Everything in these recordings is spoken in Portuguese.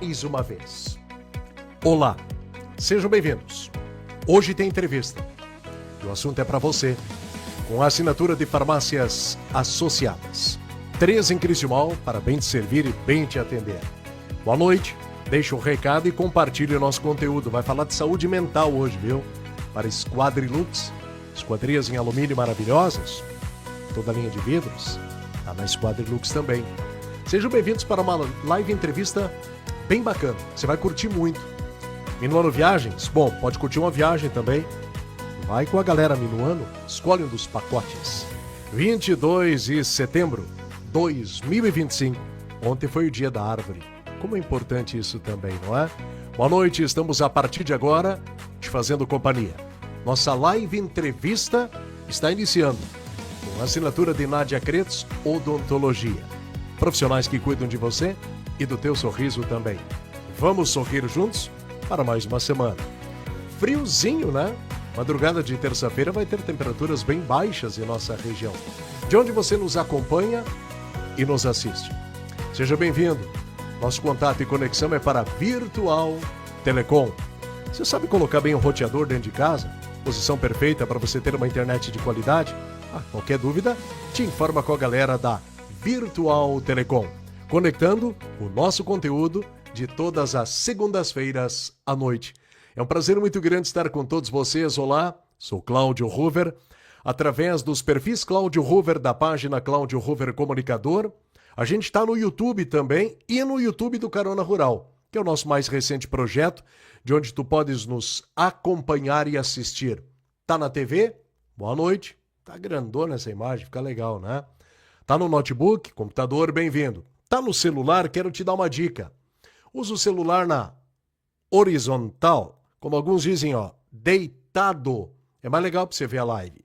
mais uma vez. Olá, sejam bem-vindos. Hoje tem entrevista. E o assunto é para você, com a assinatura de Farmácias Associadas. 3 em Criciúmal, para bem te servir e bem te atender. Boa noite, deixa um recado e compartilhe o nosso conteúdo. Vai falar de saúde mental hoje, viu? Para Esquadrilux, esquadrias em alumínio maravilhosas, toda a linha de vidros, tá na Esquadrilux também. Sejam bem-vindos para uma live entrevista bem bacana, você vai curtir muito. Minuano Viagens? Bom, pode curtir uma viagem também. Vai com a galera Minuano, escolhe um dos pacotes. 22 de setembro de 2025. Ontem foi o dia da árvore. Como é importante isso também, não é? Boa noite, estamos a partir de agora te fazendo companhia. Nossa live entrevista está iniciando. Com a assinatura de Nádia Cretos, Odontologia. Profissionais que cuidam de você e do teu sorriso também. Vamos sorrir juntos para mais uma semana. Friozinho, né? Madrugada de terça-feira vai ter temperaturas bem baixas em nossa região. De onde você nos acompanha e nos assiste. Seja bem-vindo. Nosso contato e conexão é para Virtual Telecom. Você sabe colocar bem um roteador dentro de casa? Posição perfeita para você ter uma internet de qualidade? Qualquer dúvida, te informa com a galera da Virtual Telecom, conectando o nosso conteúdo de todas as segundas-feiras à noite. É um prazer muito grande estar com todos vocês. Olá, sou Cláudio Hoover, através dos perfis Cláudio Hoover da página Cláudio Hoover Comunicador. A gente está no YouTube também e no YouTube do Carona Rural, que é o nosso mais recente projeto, de onde tu podes nos acompanhar e assistir. Tá na TV? Boa noite. Tá grandona essa imagem, fica legal, né? Tá no notebook, computador, bem-vindo. Tá no celular, quero te dar uma dica. Usa o celular na horizontal, como alguns dizem, deitado. É mais legal para você ver a live.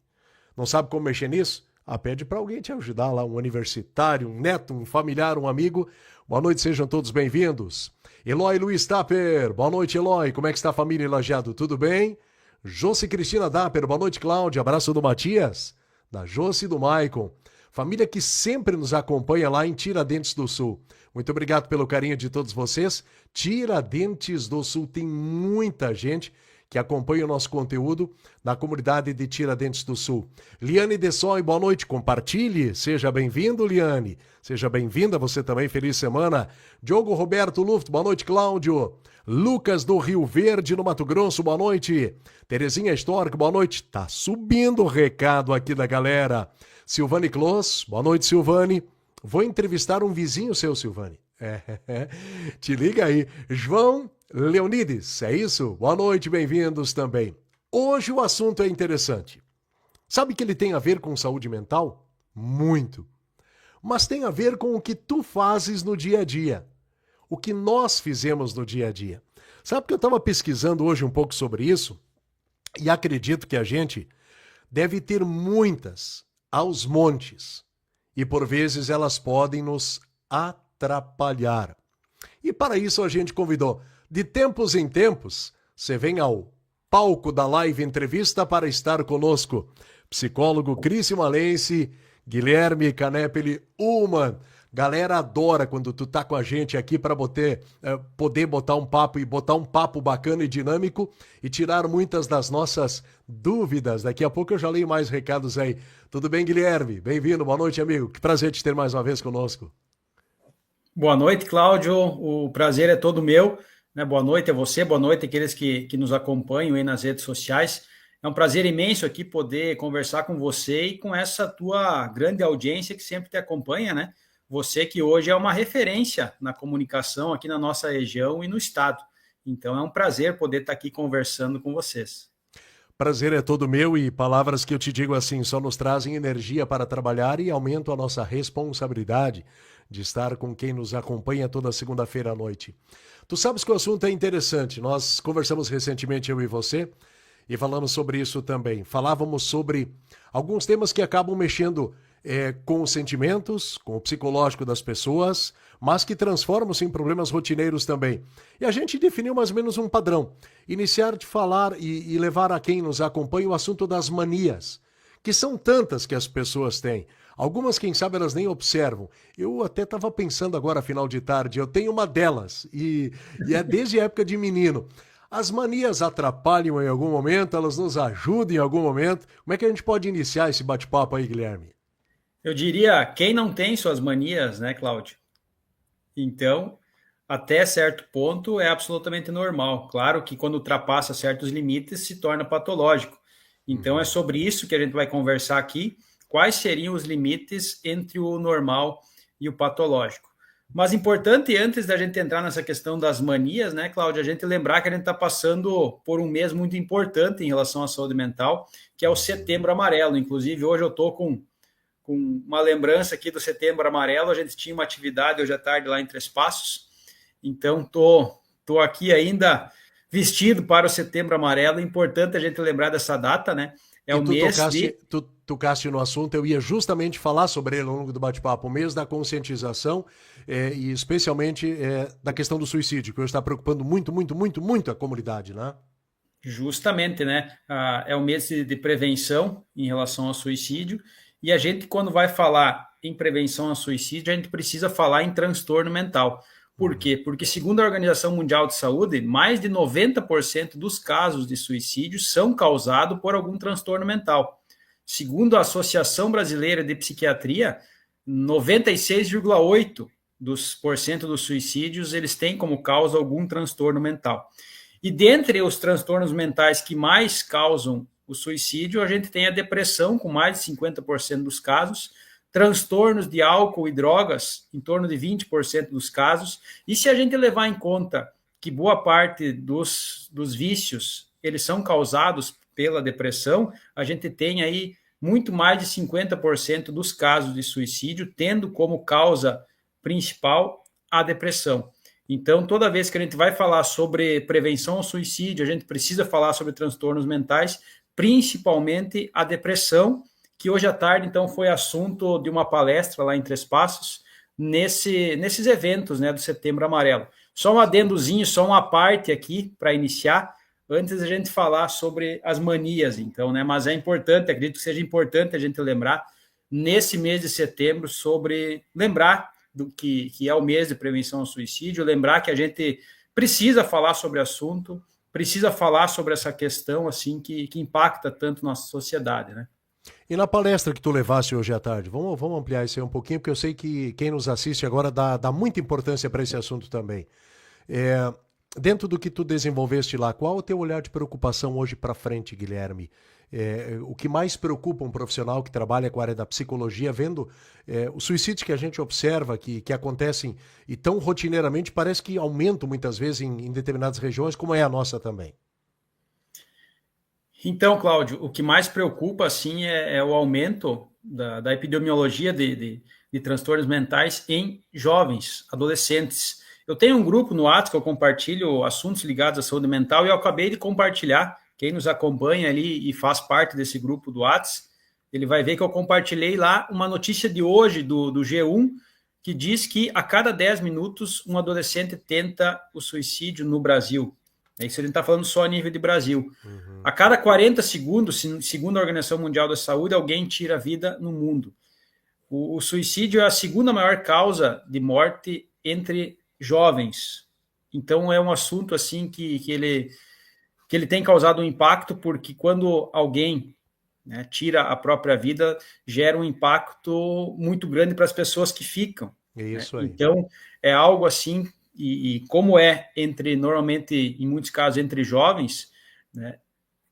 Não sabe como mexer nisso? Pede para alguém te ajudar lá, um universitário, um neto, um familiar, um amigo. Boa noite, sejam todos bem-vindos. Eloy Luiz Tapper, boa noite, Eloy. Como é que está a família em Lajeado? Tudo bem? Josi Cristina Dapper, boa noite, Cláudia. Abraço do Matias, da Josi e do Maicon. Família que sempre nos acompanha lá em Tiradentes do Sul. Muito obrigado pelo carinho de todos vocês. Tiradentes do Sul, tem muita gente que acompanha o nosso conteúdo na comunidade de Tiradentes do Sul. Liane Dessoi, boa noite, compartilhe. Seja bem-vindo, Liane. Seja bem-vinda, você também, feliz semana. Diogo Roberto Luft, boa noite, Cláudio. Lucas do Rio Verde, no Mato Grosso, boa noite. Terezinha Stork, boa noite. Tá subindo o recado aqui da galera. Silvane Clos, boa noite, Silvane. Vou entrevistar um vizinho seu, Silvane. Te liga aí. João Leonides, é isso? Boa noite, bem-vindos também. Hoje o assunto é interessante. Sabe que ele tem a ver com saúde mental? Muito. Mas tem a ver com o que tu fazes no dia a dia. O que nós fizemos no dia a dia. Sabe que eu estava pesquisando hoje um pouco sobre isso? E acredito que a gente deve ter muitas aos montes. E por vezes elas podem nos atrapalhar. E para isso a gente convidou, de tempos em tempos, você vem ao palco da live entrevista para estar conosco. Psicólogo Criciumalense, Guilherme Canepeli Ullmann. Galera adora quando tu tá com a gente aqui para poder botar um papo e botar um papo bacana e dinâmico e tirar muitas das nossas dúvidas. Daqui a pouco eu já leio mais recados aí. Tudo bem, Guilherme? Bem-vindo, boa noite, amigo. Que prazer te ter mais uma vez conosco. Boa noite, Cláudio. O prazer é todo meu. Né? Boa noite a você, boa noite àqueles que nos acompanham aí nas redes sociais. É um prazer imenso aqui poder conversar com você e com essa tua grande audiência que sempre te acompanha, né? Você que hoje é uma referência na comunicação aqui na nossa região e no estado. Então é um prazer poder estar aqui conversando com vocês. Prazer é todo meu e palavras que eu te digo assim só nos trazem energia para trabalhar e aumentam a nossa responsabilidade de estar com quem nos acompanha toda segunda-feira à noite. Tu sabes que o assunto é interessante. Nós conversamos recentemente, eu e você, e falamos sobre isso também. Falávamos sobre alguns temas que acabam mexendo com os sentimentos, com o psicológico das pessoas, mas que transformam-se em problemas rotineiros também. E a gente definiu mais ou menos um padrão. Iniciar de falar e levar a quem nos acompanha o assunto das manias, que são tantas que as pessoas têm. Algumas, quem sabe, elas nem observam. Eu até estava pensando agora, final de tarde, eu tenho uma delas, e é desde a época de menino. As manias atrapalham em algum momento, elas nos ajudam em algum momento. Como é que a gente pode iniciar esse bate-papo aí, Guilherme? Eu diria, quem não tem suas manias, né, Cláudio? Então, até certo ponto é absolutamente normal. Claro que quando ultrapassa certos limites se torna patológico. Então, é sobre isso que a gente vai conversar aqui. Quais seriam os limites entre o normal e o patológico? Mas importante, antes da gente entrar nessa questão das manias, né, Cláudia, a gente lembrar que a gente está passando por um mês muito importante em relação à saúde mental, que é o Setembro Amarelo. Inclusive, hoje eu estou com uma lembrança aqui do Setembro Amarelo. A gente tinha uma atividade hoje à tarde lá em Três Passos, então tô aqui ainda vestido para o Setembro Amarelo. É importante a gente lembrar dessa data, né? É o mês de... Tu tocaste no assunto, eu ia justamente falar sobre ele ao longo do bate-papo, o mês da conscientização, e especialmente da questão do suicídio, que hoje está preocupando muito, muito, muito, muito a comunidade, né? Justamente, né? É o mês de prevenção em relação ao suicídio, e a gente, quando vai falar em prevenção ao suicídio, a gente precisa falar em transtorno mental. Por quê? Porque, segundo a Organização Mundial de Saúde, mais de 90% dos casos de suicídio são causados por algum transtorno mental. Segundo a Associação Brasileira de Psiquiatria, 96,8% dos suicídios eles têm como causa algum transtorno mental. E dentre os transtornos mentais que mais causam o suicídio, a gente tem a depressão, com mais de 50% dos casos, transtornos de álcool e drogas, em torno de 20% dos casos, e se a gente levar em conta que boa parte dos vícios, eles são causados pela depressão, a gente tem aí muito mais de 50% dos casos de suicídio, tendo como causa principal a depressão. Então, toda vez que a gente vai falar sobre prevenção ao suicídio, a gente precisa falar sobre transtornos mentais, principalmente a depressão, que hoje à tarde, então, foi assunto de uma palestra lá em Três Passos, nesses eventos, né, do Setembro Amarelo. Só um adendozinho, só uma parte aqui para iniciar, antes da gente falar sobre as manias, então, né, mas é importante, acredito que seja importante a gente lembrar, nesse mês de setembro, sobre lembrar do que é o mês de prevenção ao suicídio, lembrar que a gente precisa falar sobre o assunto, precisa falar sobre essa questão, assim, que impacta tanto nossa sociedade, né? E na palestra que tu levaste hoje à tarde, vamos ampliar isso aí um pouquinho, porque eu sei que quem nos assiste agora dá muita importância para esse assunto também. Dentro do que tu desenvolveste lá, qual o teu olhar de preocupação hoje para frente, Guilherme? O que mais preocupa um profissional que trabalha com a área da psicologia, vendo os suicídios que a gente observa, que acontecem e tão rotineiramente, parece que aumentam muitas vezes em determinadas regiões, como é a nossa também. Então, Cláudio, o que mais preocupa, assim, é o aumento da epidemiologia de transtornos mentais em jovens, adolescentes. Eu tenho um grupo no WhatsApp que eu compartilho assuntos ligados à saúde mental e eu acabei de compartilhar. Quem nos acompanha ali e faz parte desse grupo do WhatsApp, ele vai ver que eu compartilhei lá uma notícia de hoje do G1, que diz que a cada 10 minutos um adolescente tenta o suicídio no Brasil. Isso a gente está falando só a nível de Brasil. Uhum. A cada 40 segundos, segundo a Organização Mundial da Saúde, alguém tira a vida no mundo. O suicídio é a segunda maior causa de morte entre jovens. Então é um assunto assim que ele tem causado um impacto, porque quando alguém, né, tira a própria vida, gera um impacto muito grande para as pessoas que ficam. Isso né? aí. Então é algo assim. E como normalmente, em muitos casos, entre jovens, né,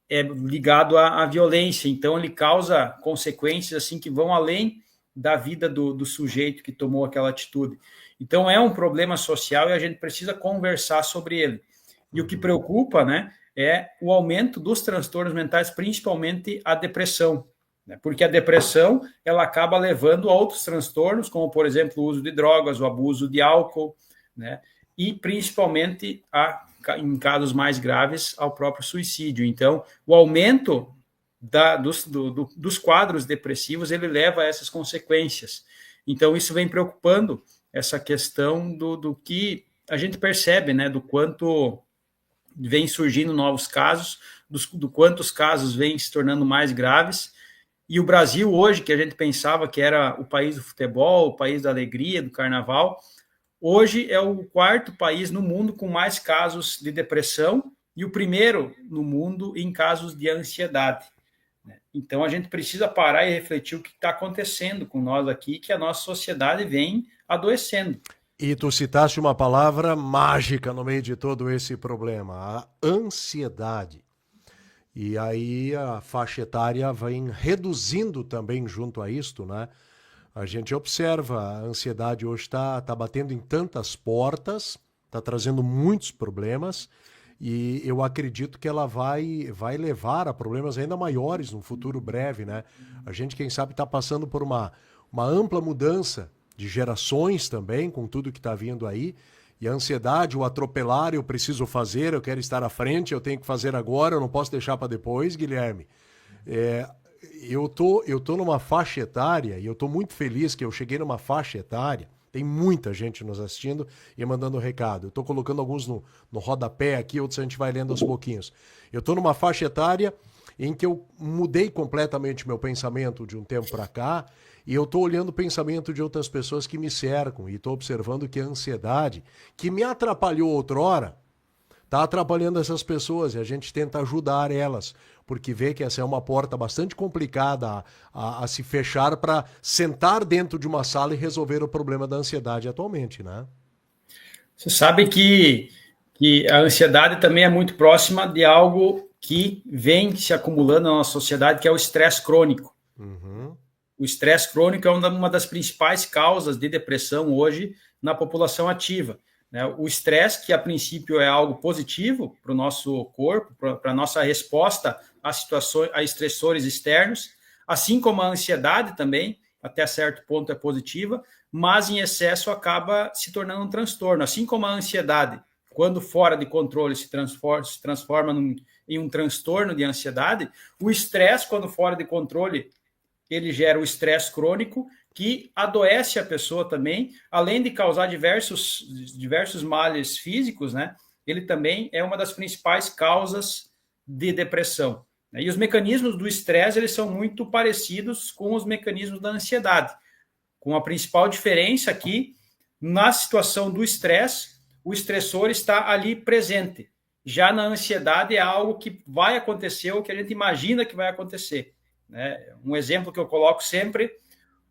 é ligado à violência. Então, ele causa consequências assim que vão além da vida do sujeito que tomou aquela atitude. Então, é um problema social e a gente precisa conversar sobre ele. E o que preocupa, né, é o aumento dos transtornos mentais, principalmente a depressão. Né, porque a depressão ela acaba levando a outros transtornos, como, por exemplo, o uso de drogas, o abuso de álcool, né? E principalmente, em casos mais graves, ao próprio suicídio. Então, o aumento dos quadros depressivos, ele leva a essas consequências. Então, isso vem preocupando essa questão do que a gente percebe, né, do quanto vem surgindo novos casos, do quanto os casos vêm se tornando mais graves, E o Brasil hoje, que a gente pensava que era o país do futebol, o país da alegria, do carnaval, hoje é o quarto país no mundo com mais casos de depressão e o primeiro no mundo em casos de ansiedade. Então a gente precisa parar e refletir o que está acontecendo com nós aqui, que a nossa sociedade vem adoecendo. E tu citaste uma palavra mágica no meio de todo esse problema, a ansiedade. E aí a faixa etária vem reduzindo também junto a isto, né? A gente observa, a ansiedade hoje está batendo em tantas portas, está trazendo muitos problemas, e eu acredito que ela vai levar a problemas ainda maiores no futuro breve, né? A gente, quem sabe, está passando por uma ampla mudança de gerações também, com tudo que está vindo aí, e a ansiedade, o atropelar, eu preciso fazer, eu quero estar à frente, eu tenho que fazer agora, eu não posso deixar para depois, Guilherme. Eu tô numa faixa etária, e eu tô muito feliz que eu cheguei numa faixa etária, tem muita gente nos assistindo e mandando recado. Eu tô colocando alguns no rodapé aqui, outros a gente vai lendo aos pouquinhos. Eu tô numa faixa etária em que eu mudei completamente meu pensamento de um tempo para cá, e eu estou olhando o pensamento de outras pessoas que me cercam, e estou observando que a ansiedade, que me atrapalhou outrora, está atrapalhando essas pessoas, e a gente tenta ajudar elas, porque vê que essa é uma porta bastante complicada a se fechar para sentar dentro de uma sala e resolver o problema da ansiedade atualmente, né? Você sabe que a ansiedade também é muito próxima de algo que vem se acumulando na nossa sociedade, que é o estresse crônico. Uhum. O estresse crônico é uma das principais causas de depressão hoje na população ativa. O estresse, que a princípio é algo positivo para o nosso corpo, para a nossa resposta a situações, a estressores externos, assim como a ansiedade também, até certo ponto é positiva, mas em excesso acaba se tornando um transtorno. Assim como a ansiedade, quando fora de controle, se transforma em um transtorno de ansiedade, o estresse, quando fora de controle, ele gera o estresse crônico, que adoece a pessoa também, além de causar diversos males físicos, né? Ele também é uma das principais causas de depressão. E os mecanismos do estresse, eles são muito parecidos com os mecanismos da ansiedade, com a principal diferença aqui, na situação do estresse, o estressor está ali presente. Já na ansiedade é algo que vai acontecer, ou que a gente imagina que vai acontecer. Um exemplo que eu coloco sempre,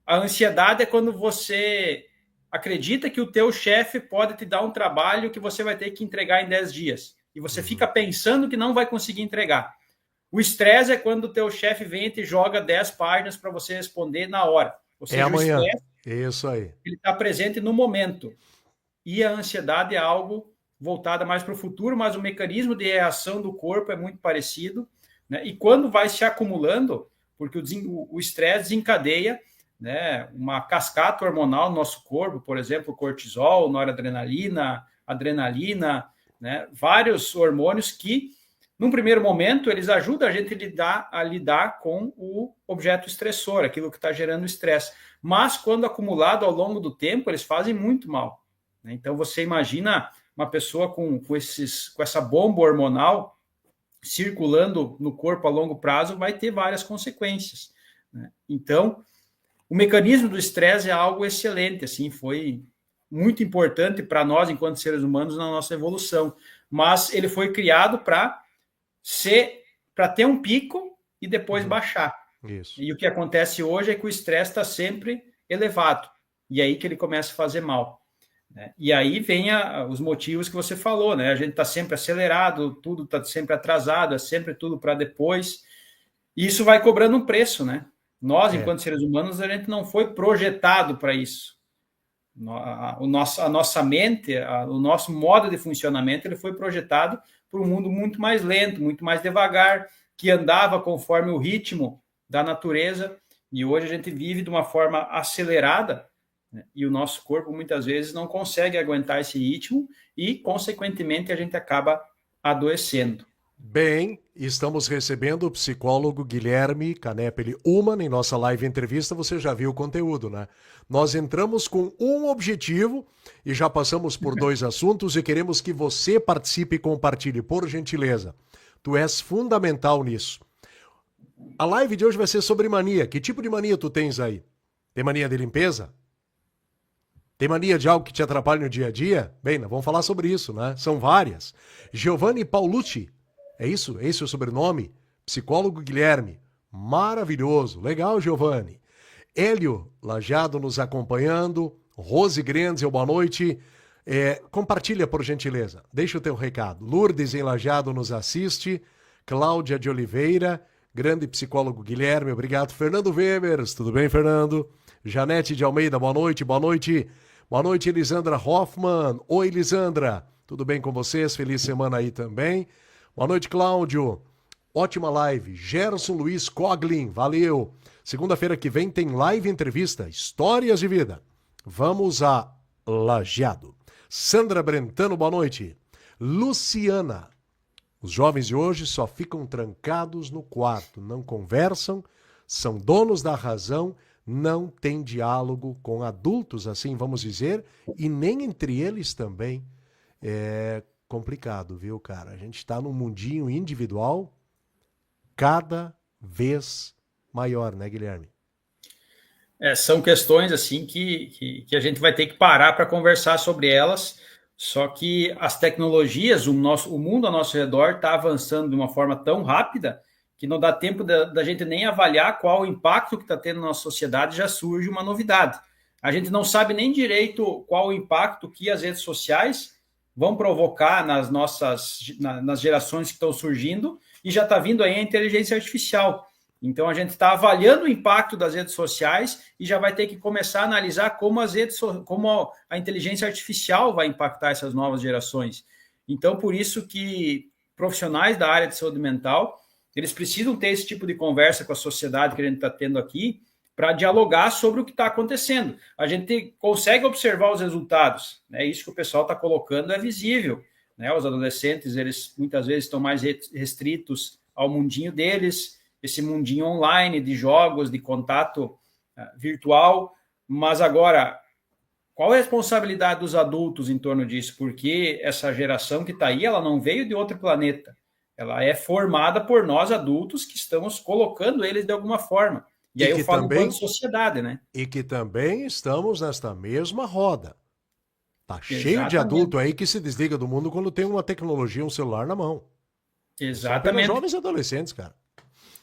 a ansiedade é quando você acredita que o teu chefe pode te dar um trabalho que você vai ter que entregar em 10 dias. E você fica pensando que não vai conseguir entregar. O estresse é quando o teu chefe vem e te joga 10 páginas para você responder na hora. Ou seja, amanhã. O estresse, isso aí. Ele está presente no momento. E a ansiedade é algo voltada mais para o futuro, mas o mecanismo de reação do corpo é muito parecido. Né? E quando vai se acumulando, porque o estresse desencadeia, né, uma cascata hormonal no nosso corpo, por exemplo, cortisol, noradrenalina, adrenalina, né, vários hormônios que, num primeiro momento, eles ajudam a gente a lidar com o objeto estressor, aquilo que está gerando estresse. Mas, quando acumulado ao longo do tempo, eles fazem muito mal. Né? Então, você imagina uma pessoa com essa bomba hormonal circulando no corpo a longo prazo, vai ter várias consequências. Né? Então, o mecanismo do estresse é algo excelente, assim, foi muito importante para nós, enquanto seres humanos, na nossa evolução. Mas ele foi criado para ter um pico e depois baixar. Isso. E o que acontece hoje é que o estresse está sempre elevado. E aí que ele começa a fazer mal. Né? E aí vem os motivos que você falou, né? A gente está sempre acelerado, tudo está sempre atrasado, é sempre tudo para depois. E isso vai cobrando um preço, né? Nós, enquanto seres humanos, a gente não foi projetado para isso. A nossa mente, o nosso modo de funcionamento, ele foi projetado para um mundo muito mais lento, muito mais devagar, que andava conforme o ritmo da natureza. E hoje a gente vive de uma forma acelerada, né? E o nosso corpo, muitas vezes, não consegue aguentar esse ritmo e, consequentemente, a gente acaba adoecendo. Bem, estamos recebendo o psicólogo Guilherme Canepeli Uman em nossa live entrevista. Você já viu o conteúdo, né? Nós entramos com um objetivo e já passamos por 2 assuntos e queremos que você participe e compartilhe, por gentileza. Tu és fundamental nisso. A live de hoje vai ser sobre mania. Que tipo de mania tu tens aí? Tem mania de limpeza? Tem mania de algo que te atrapalha no dia a dia? Bem, nós vamos falar sobre isso, né? São várias. Giovanni Paulucci, é isso? Esse é o sobrenome? Psicólogo Guilherme. Maravilhoso. Legal, Giovanni. Hélio Lajado nos acompanhando. Rose Grenzel, boa noite. Compartilha, por gentileza. Deixa o teu recado. Lourdes em Lajado nos assiste. Cláudia de Oliveira. Grande psicólogo Guilherme, obrigado. Fernando Webers, tudo bem, Fernando? Janete de Almeida, boa noite, boa noite. Boa noite, Elisandra Hoffman. Oi, Elisandra, tudo bem com vocês? Feliz semana aí também. Boa noite, Cláudio. Ótima live. Gerson Luiz Coglin, valeu. Segunda-feira que vem tem live entrevista, Histórias de Vida. Vamos a Lajeado. Sandra Brentano, boa noite. Luciana. Os jovens de hoje só ficam trancados no quarto, não conversam, são donos da razão, não têm diálogo com adultos, assim vamos dizer, e nem entre eles também. É complicado, viu, cara? A gente está num mundinho individual cada vez maior, né, Guilherme? São questões assim que a gente vai ter que parar para conversar sobre elas. Só que as tecnologias, o mundo ao nosso redor está avançando de uma forma tão rápida que não dá tempo da gente nem avaliar qual o impacto que está tendo na nossa sociedade, já surge uma novidade. A gente não sabe nem direito qual o impacto que as redes sociais vão provocar nas gerações que estão surgindo, e já está vindo aí a inteligência artificial. Então, a gente está avaliando o impacto das redes sociais e já vai ter que começar a analisar como a inteligência artificial vai impactar essas novas gerações. Então, por isso que profissionais da área de saúde mental, eles precisam ter esse tipo de conversa com a sociedade que a gente está tendo aqui para dialogar sobre o que está acontecendo. A gente consegue observar os resultados, né? Isso que o pessoal está colocando é visível, né? Os adolescentes, eles muitas vezes estão mais restritos ao mundinho deles, esse mundinho online de jogos, de contato virtual, mas agora, qual é a responsabilidade dos adultos em torno disso? Porque essa geração que está aí, ela não veio de outro planeta, ela é formada por nós adultos que estamos colocando eles de alguma forma. E aí eu falo enquanto sociedade, né? E que também estamos nesta mesma roda. Tá cheio Exatamente. de adulto aí que se desliga do mundo quando tem uma tecnologia, um celular na mão. Exatamente. São jovens e adolescentes, cara.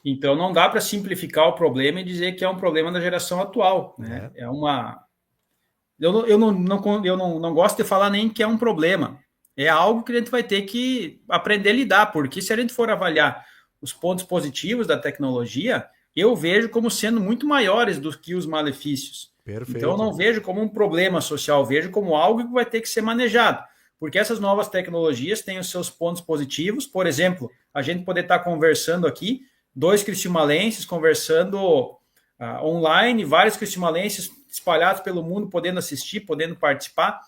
Então, não dá para simplificar o problema e dizer que é um problema da geração atual, né? Eu não gosto de falar nem que é um problema. É algo que a gente vai ter que aprender a lidar, porque se a gente for avaliar os pontos positivos da tecnologia, eu vejo como sendo muito maiores do que os malefícios. Perfeito. Então, eu não vejo como um problema social, vejo como algo que vai ter que ser manejado. Porque essas novas tecnologias têm os seus pontos positivos. Por exemplo, a gente poder estar conversando aqui, 2 cristiumalenses conversando online, vários cristiumalenses espalhados pelo mundo, podendo assistir, podendo participar.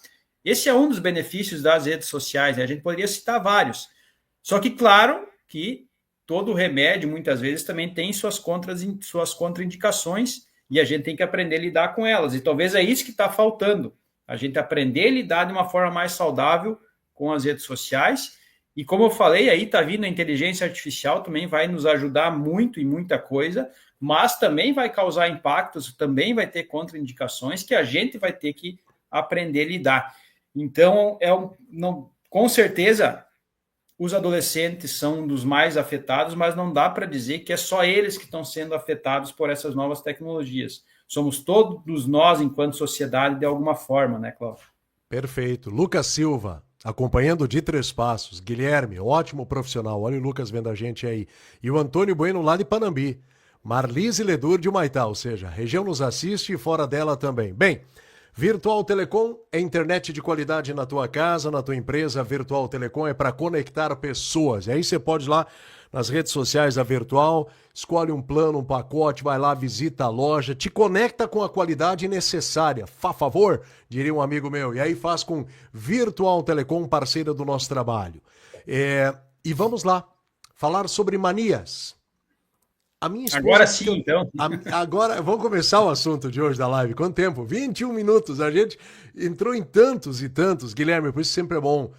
Esse é um dos benefícios das redes sociais, né? A gente poderia citar vários. Só que, claro, que todo remédio, muitas vezes, também tem suas contraindicações e a gente tem que aprender a lidar com elas. E talvez é isso que está faltando, a gente aprender a lidar de uma forma mais saudável com as redes sociais. E como eu falei, aí está vindo a inteligência artificial, também vai nos ajudar muito em muita coisa, mas também vai causar impactos, também vai ter contraindicações que a gente vai ter que aprender a lidar. Então, com certeza, os adolescentes são um dos mais afetados, mas não dá para dizer que é só eles que estão sendo afetados por essas novas tecnologias. Somos todos nós, enquanto sociedade, de alguma forma, né, Cláudio? Perfeito. Lucas Silva, acompanhando de Três Passos. Guilherme, ótimo profissional. Olha o Lucas vendo a gente aí. E o Antônio Bueno lá de Panambi. Marlise Ledur de Humaitá, ou seja, a região nos assiste e fora dela também. Bem, Virtual Telecom é internet de qualidade na tua casa, na tua empresa. Virtual Telecom é para conectar pessoas. E aí você pode ir lá nas redes sociais da Virtual, escolhe um plano, um pacote, vai lá, visita a loja, te conecta com a qualidade necessária. Fá favor, diria um amigo meu. E aí faz com Virtual Telecom, parceira do nosso trabalho. E vamos lá, falar sobre manias. A minha esposa, agora sim, então. Agora, vamos começar o assunto de hoje da live. Quanto tempo? 21 minutos. A gente entrou em tantos e tantos. Guilherme, por isso sempre é bom,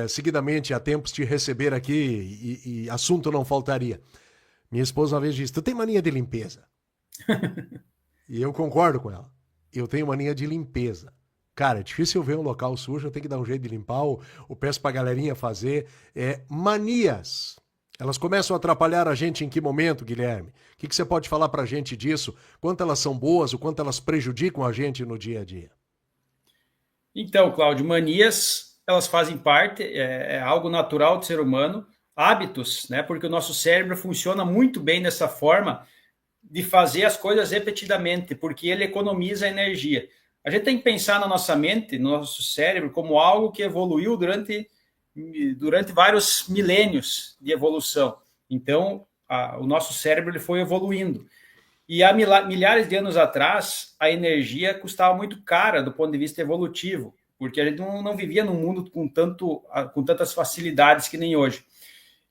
seguidamente, há tempos, te receber aqui e assunto não faltaria. Minha esposa uma vez disse, tu tem mania de limpeza? E eu concordo com ela. Eu tenho mania de limpeza. Cara, é difícil eu ver um local sujo, eu tenho que dar um jeito de limpar, ou peço pra galerinha fazer. Manias. Elas começam a atrapalhar a gente em que momento, Guilherme? O que você pode falar pra gente disso? Quanto elas são boas, o quanto elas prejudicam a gente no dia a dia? Então, Cláudio, manias, elas fazem parte, é algo natural do ser humano, hábitos, né? Porque o nosso cérebro funciona muito bem dessa forma de fazer as coisas repetidamente, porque ele economiza energia. A gente tem que pensar na nossa mente, no nosso cérebro, como algo que evoluiu durante vários milênios de evolução. Então, o nosso cérebro ele foi evoluindo. E há milhares de anos atrás, a energia custava muito cara do ponto de vista evolutivo, porque a gente não vivia num mundo com tantas facilidades que nem hoje.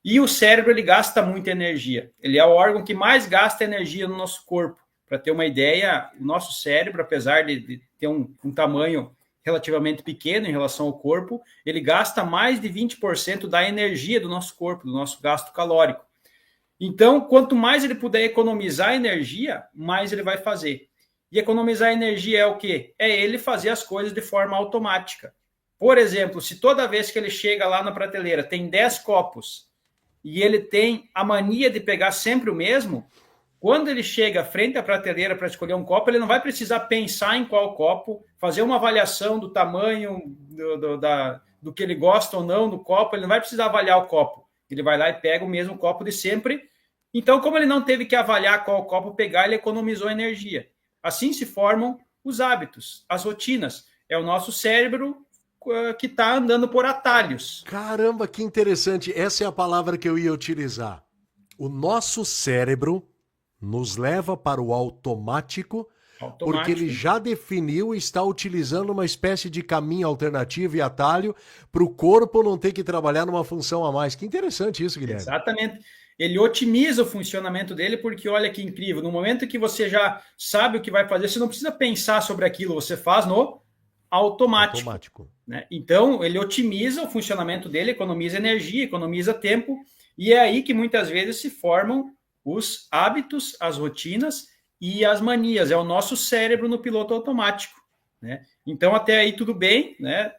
E o cérebro ele gasta muita energia. Ele é o órgão que mais gasta energia no nosso corpo. Para ter uma ideia, o nosso cérebro, apesar de ter um tamanho relativamente pequeno em relação ao corpo, ele gasta mais de 20% da energia do nosso corpo, do nosso gasto calórico. Então, quanto mais ele puder economizar energia, mais ele vai fazer. E economizar energia é o quê? É ele fazer as coisas de forma automática. Por exemplo, se toda vez que ele chega lá na prateleira tem 10 copos e ele tem a mania de pegar sempre o mesmo, quando ele chega frente à prateleira para escolher um copo, ele não vai precisar pensar em qual copo, fazer uma avaliação do tamanho, do que ele gosta ou não do copo, ele não vai precisar avaliar o copo. Ele vai lá e pega o mesmo copo de sempre. Então, como ele não teve que avaliar qual copo pegar, ele economizou energia. Assim se formam os hábitos, as rotinas. É o nosso cérebro que está andando por atalhos. Caramba, que interessante. Essa é a palavra que eu ia utilizar. O nosso cérebro nos leva para o automático, porque ele já definiu e está utilizando uma espécie de caminho alternativo e atalho para o corpo não ter que trabalhar numa função a mais. Que interessante isso, Guilherme. Exatamente. Ele otimiza o funcionamento dele, porque olha que incrível, no momento que você já sabe o que vai fazer, você não precisa pensar sobre aquilo, você faz no automático. Né? Então, ele otimiza o funcionamento dele, economiza energia, economiza tempo, e é aí que muitas vezes se formam os hábitos, as rotinas e as manias. É o nosso cérebro no piloto automático. Né? Então, até aí tudo bem, né?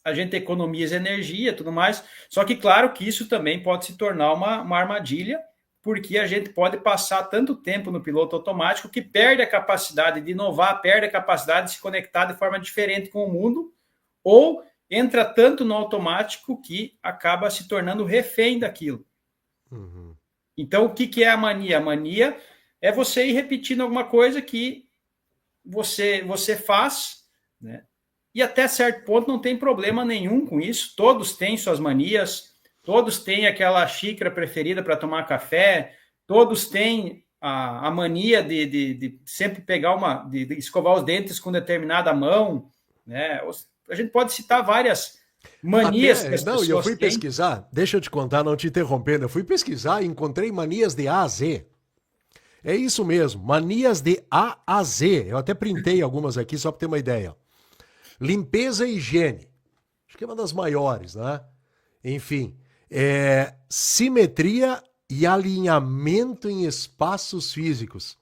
A gente economiza energia e tudo mais, só que claro que isso também pode se tornar uma armadilha, porque a gente pode passar tanto tempo no piloto automático que perde a capacidade de inovar, perde a capacidade de se conectar de forma diferente com o mundo, ou entra tanto no automático que acaba se tornando refém daquilo. Uhum. Então, o que é a mania? A mania é você ir repetindo alguma coisa que você faz, né? E até certo ponto não tem problema nenhum com isso. Todos têm suas manias, todos têm aquela xícara preferida para tomar café, todos têm a mania de sempre pegar de escovar os dentes com determinada mão, né? A gente pode citar várias manias que as pessoas eu fui pesquisar, deixa eu te contar, não te interrompendo, eu fui pesquisar e encontrei manias de A a Z. É isso mesmo, manias de A a Z. Eu até printei algumas aqui só para ter uma ideia. Limpeza e higiene. Acho que é uma das maiores, né? Enfim, simetria e alinhamento em espaços físicos.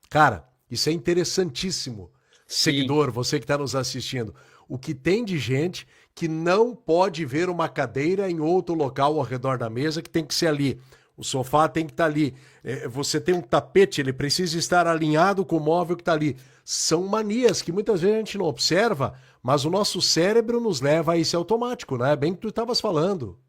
Cara, isso é interessantíssimo. Sim. Seguidor, você que está nos assistindo. O que tem de gente que não pode ver uma cadeira em outro local ao redor da mesa, que tem que ser ali. O sofá tem que estar ali. Você tem um tapete, ele precisa estar alinhado com o móvel que está ali. São manias que muitas vezes a gente não observa, mas o nosso cérebro nos leva a esse automático, né? Bem que tu estavas falando.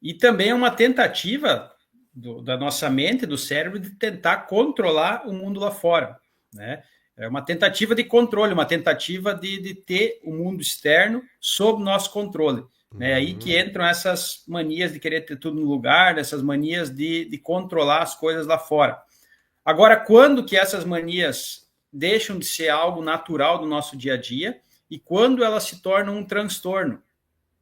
E também é uma tentativa da nossa mente, do cérebro, de tentar controlar o mundo lá fora, né? É uma tentativa de controle, uma tentativa de ter o mundo externo sob nosso controle. É aí que entram essas manias de querer ter tudo no lugar, essas manias de controlar as coisas lá fora. Agora, quando que essas manias deixam de ser algo natural do nosso dia a dia e quando elas se tornam um transtorno?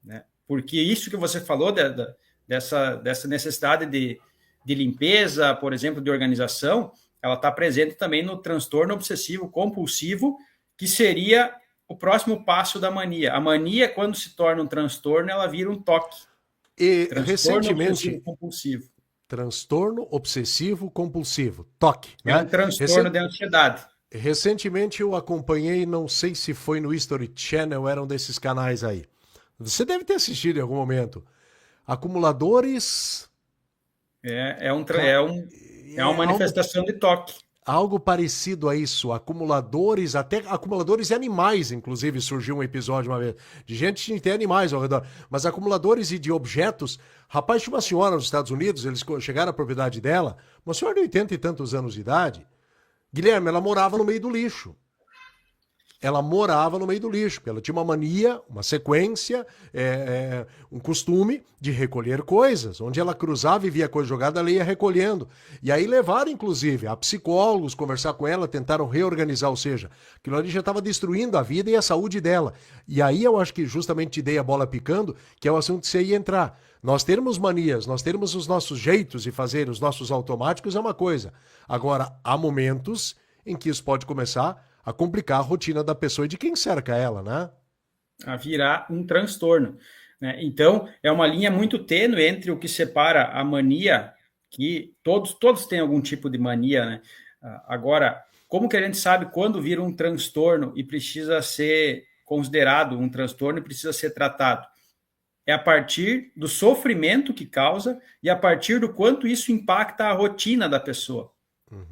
Né? Porque isso que você falou dessa necessidade de limpeza, por exemplo, de organização, ela está presente também no transtorno obsessivo compulsivo, que seria o próximo passo da mania. A mania, quando se torna um transtorno, ela vira um toque. E transtorno recentemente, compulsivo. Transtorno obsessivo compulsivo, TOC, É né? um transtorno de ansiedade. Recentemente eu acompanhei, não sei se foi no History Channel, era um desses canais aí. Você deve ter assistido em algum momento. Acumuladores. É uma manifestação de toque. Algo parecido a isso, acumuladores, até acumuladores de animais, inclusive surgiu um episódio uma vez, de gente que tem animais ao redor, mas acumuladores e de objetos. Rapaz, tinha uma senhora nos Estados Unidos, eles chegaram à propriedade dela, uma senhora de 80 e tantos anos de idade, Guilherme, ela morava no meio do lixo. Ela morava no meio do lixo, porque ela tinha uma mania, uma sequência, um costume de recolher coisas. Onde ela cruzava e via coisa jogada, ela ia recolhendo. E aí levaram, inclusive, a psicólogos, conversar com ela, tentaram reorganizar, ou seja, aquilo ali já estava destruindo a vida e a saúde dela. E aí eu acho que justamente te dei a bola picando, que é o assunto que você ia entrar. Nós termos manias, nós termos os nossos jeitos de fazer, os nossos automáticos é uma coisa. Agora, há momentos em que isso pode começar a complicar a rotina da pessoa e de quem cerca ela, né? A virar um transtorno, né? Então, é uma linha muito tênue entre o que separa a mania, que todos têm algum tipo de mania, né? Agora, como que a gente sabe quando vira um transtorno e precisa ser considerado um transtorno e precisa ser tratado? É a partir do sofrimento que causa e a partir do quanto isso impacta a rotina da pessoa.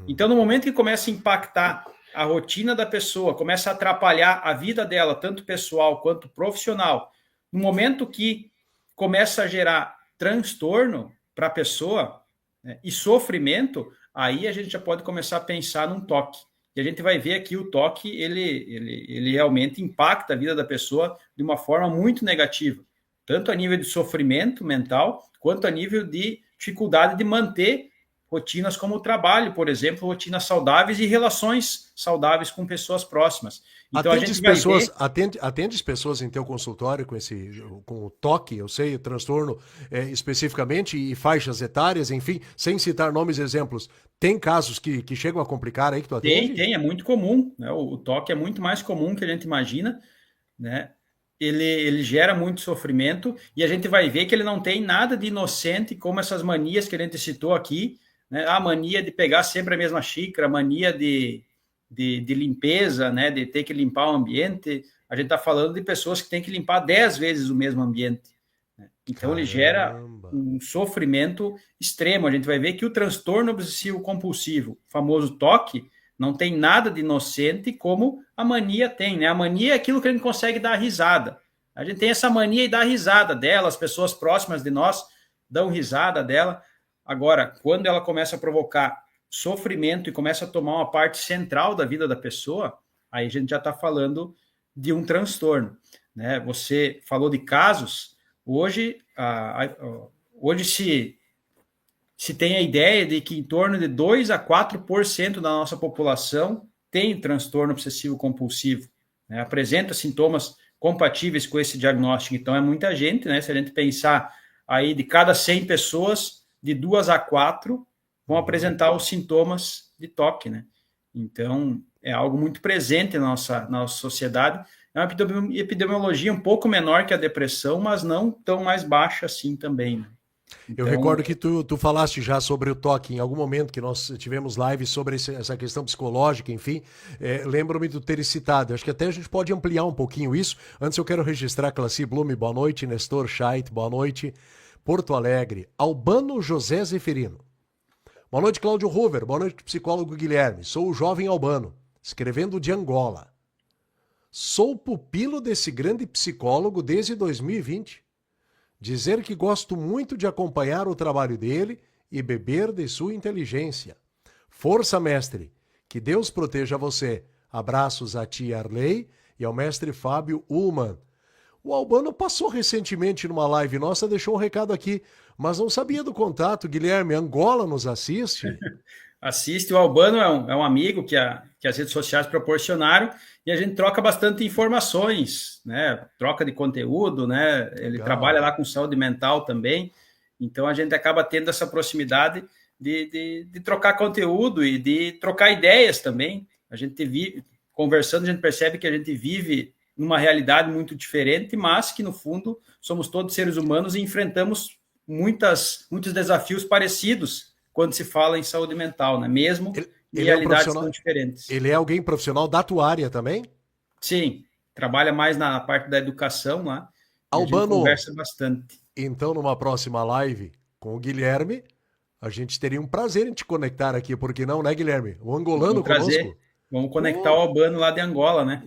Então, no momento que começa a impactar a rotina da pessoa, começa a atrapalhar a vida dela, tanto pessoal quanto profissional, no momento que começa a gerar transtorno para a pessoa, né, e sofrimento, aí a gente já pode começar a pensar num toque. E a gente vai ver aqui o toque, ele realmente impacta a vida da pessoa de uma forma muito negativa, tanto a nível de sofrimento mental, quanto a nível de dificuldade de manter rotinas como o trabalho, por exemplo, rotinas saudáveis e relações saudáveis com pessoas próximas. Então Atende pessoas, atendes pessoas em teu consultório com o TOC, eu sei, o transtorno especificamente, e faixas etárias, enfim, sem citar nomes e exemplos. Tem casos que chegam a complicar aí que tu atende? Tem, é muito comum, né? O TOC é muito mais comum que a gente imagina, né? Ele gera muito sofrimento e a gente vai ver que ele não tem nada de inocente como essas manias que a gente citou aqui, né? A mania de pegar sempre a mesma xícara, a mania de limpeza, né? De ter que limpar o ambiente. A gente está falando de pessoas que têm que limpar 10 vezes o mesmo ambiente, né? Então, ele gera um sofrimento extremo. A gente vai ver que o transtorno obsessivo compulsivo, o famoso TOC, não tem nada de inocente como a mania tem, né? A mania é aquilo que a gente consegue dar risada. A gente tem essa mania e dá risada dela, as pessoas próximas de nós dão risada dela. Agora, quando ela começa a provocar sofrimento e começa a tomar uma parte central da vida da pessoa, aí a gente já está falando de um transtorno, né? Você falou de casos, hoje se tem a ideia de que em torno de 2 a 4% da nossa população tem transtorno obsessivo compulsivo, né? Apresenta sintomas compatíveis com esse diagnóstico. Então, é muita gente, né? Se a gente pensar aí de cada 100 pessoas, de 2 a 4 vão apresentar os sintomas de TOC, né? Então, é algo muito presente na nossa sociedade. É uma epidemiologia um pouco menor que a depressão, mas não tão mais baixa assim também, né? Então, eu recordo que tu falaste já sobre o TOC em algum momento que nós tivemos lives sobre essa questão psicológica, enfim. Lembro-me de ter citado. Acho que até a gente pode ampliar um pouquinho isso. Antes eu quero registrar Classi Blume, boa noite. Nestor Scheidt, boa noite. Porto Alegre, Albano José Zeferino. Boa noite, Cláudio Hoover. Boa noite, psicólogo Guilherme. Sou o jovem Albano, escrevendo de Angola. Sou pupilo desse grande psicólogo desde 2020. Dizer que gosto muito de acompanhar o trabalho dele e beber de sua inteligência. Força, mestre. Que Deus proteja você. Abraços a tia Arley e ao mestre Fábio Ullmann. O Albano passou recentemente numa live nossa, deixou um recado aqui, mas não sabia do contato. Guilherme, Angola nos assiste? Assiste, o Albano é um amigo que as redes sociais proporcionaram e a gente troca bastante informações, né? Troca de conteúdo, né? Ele Legal. Trabalha lá com saúde mental também, então a gente acaba tendo essa proximidade de trocar conteúdo e de trocar ideias também. A gente vive, conversando, a gente percebe que a gente vive numa realidade muito diferente, mas que no fundo somos todos seres humanos e enfrentamos muitos desafios parecidos quando se fala em saúde mental, né? Mesmo Ele realidades são diferentes. Ele é alguém profissional da tua área também? Sim, trabalha mais na parte da educação lá, e a gente Albano, conversa bastante. então numa próxima live com o Guilherme, a gente teria um prazer em te conectar aqui, por que não, né, Guilherme? O angolano Vamos conosco? trazer, vamos conectar o Albano lá de Angola, né?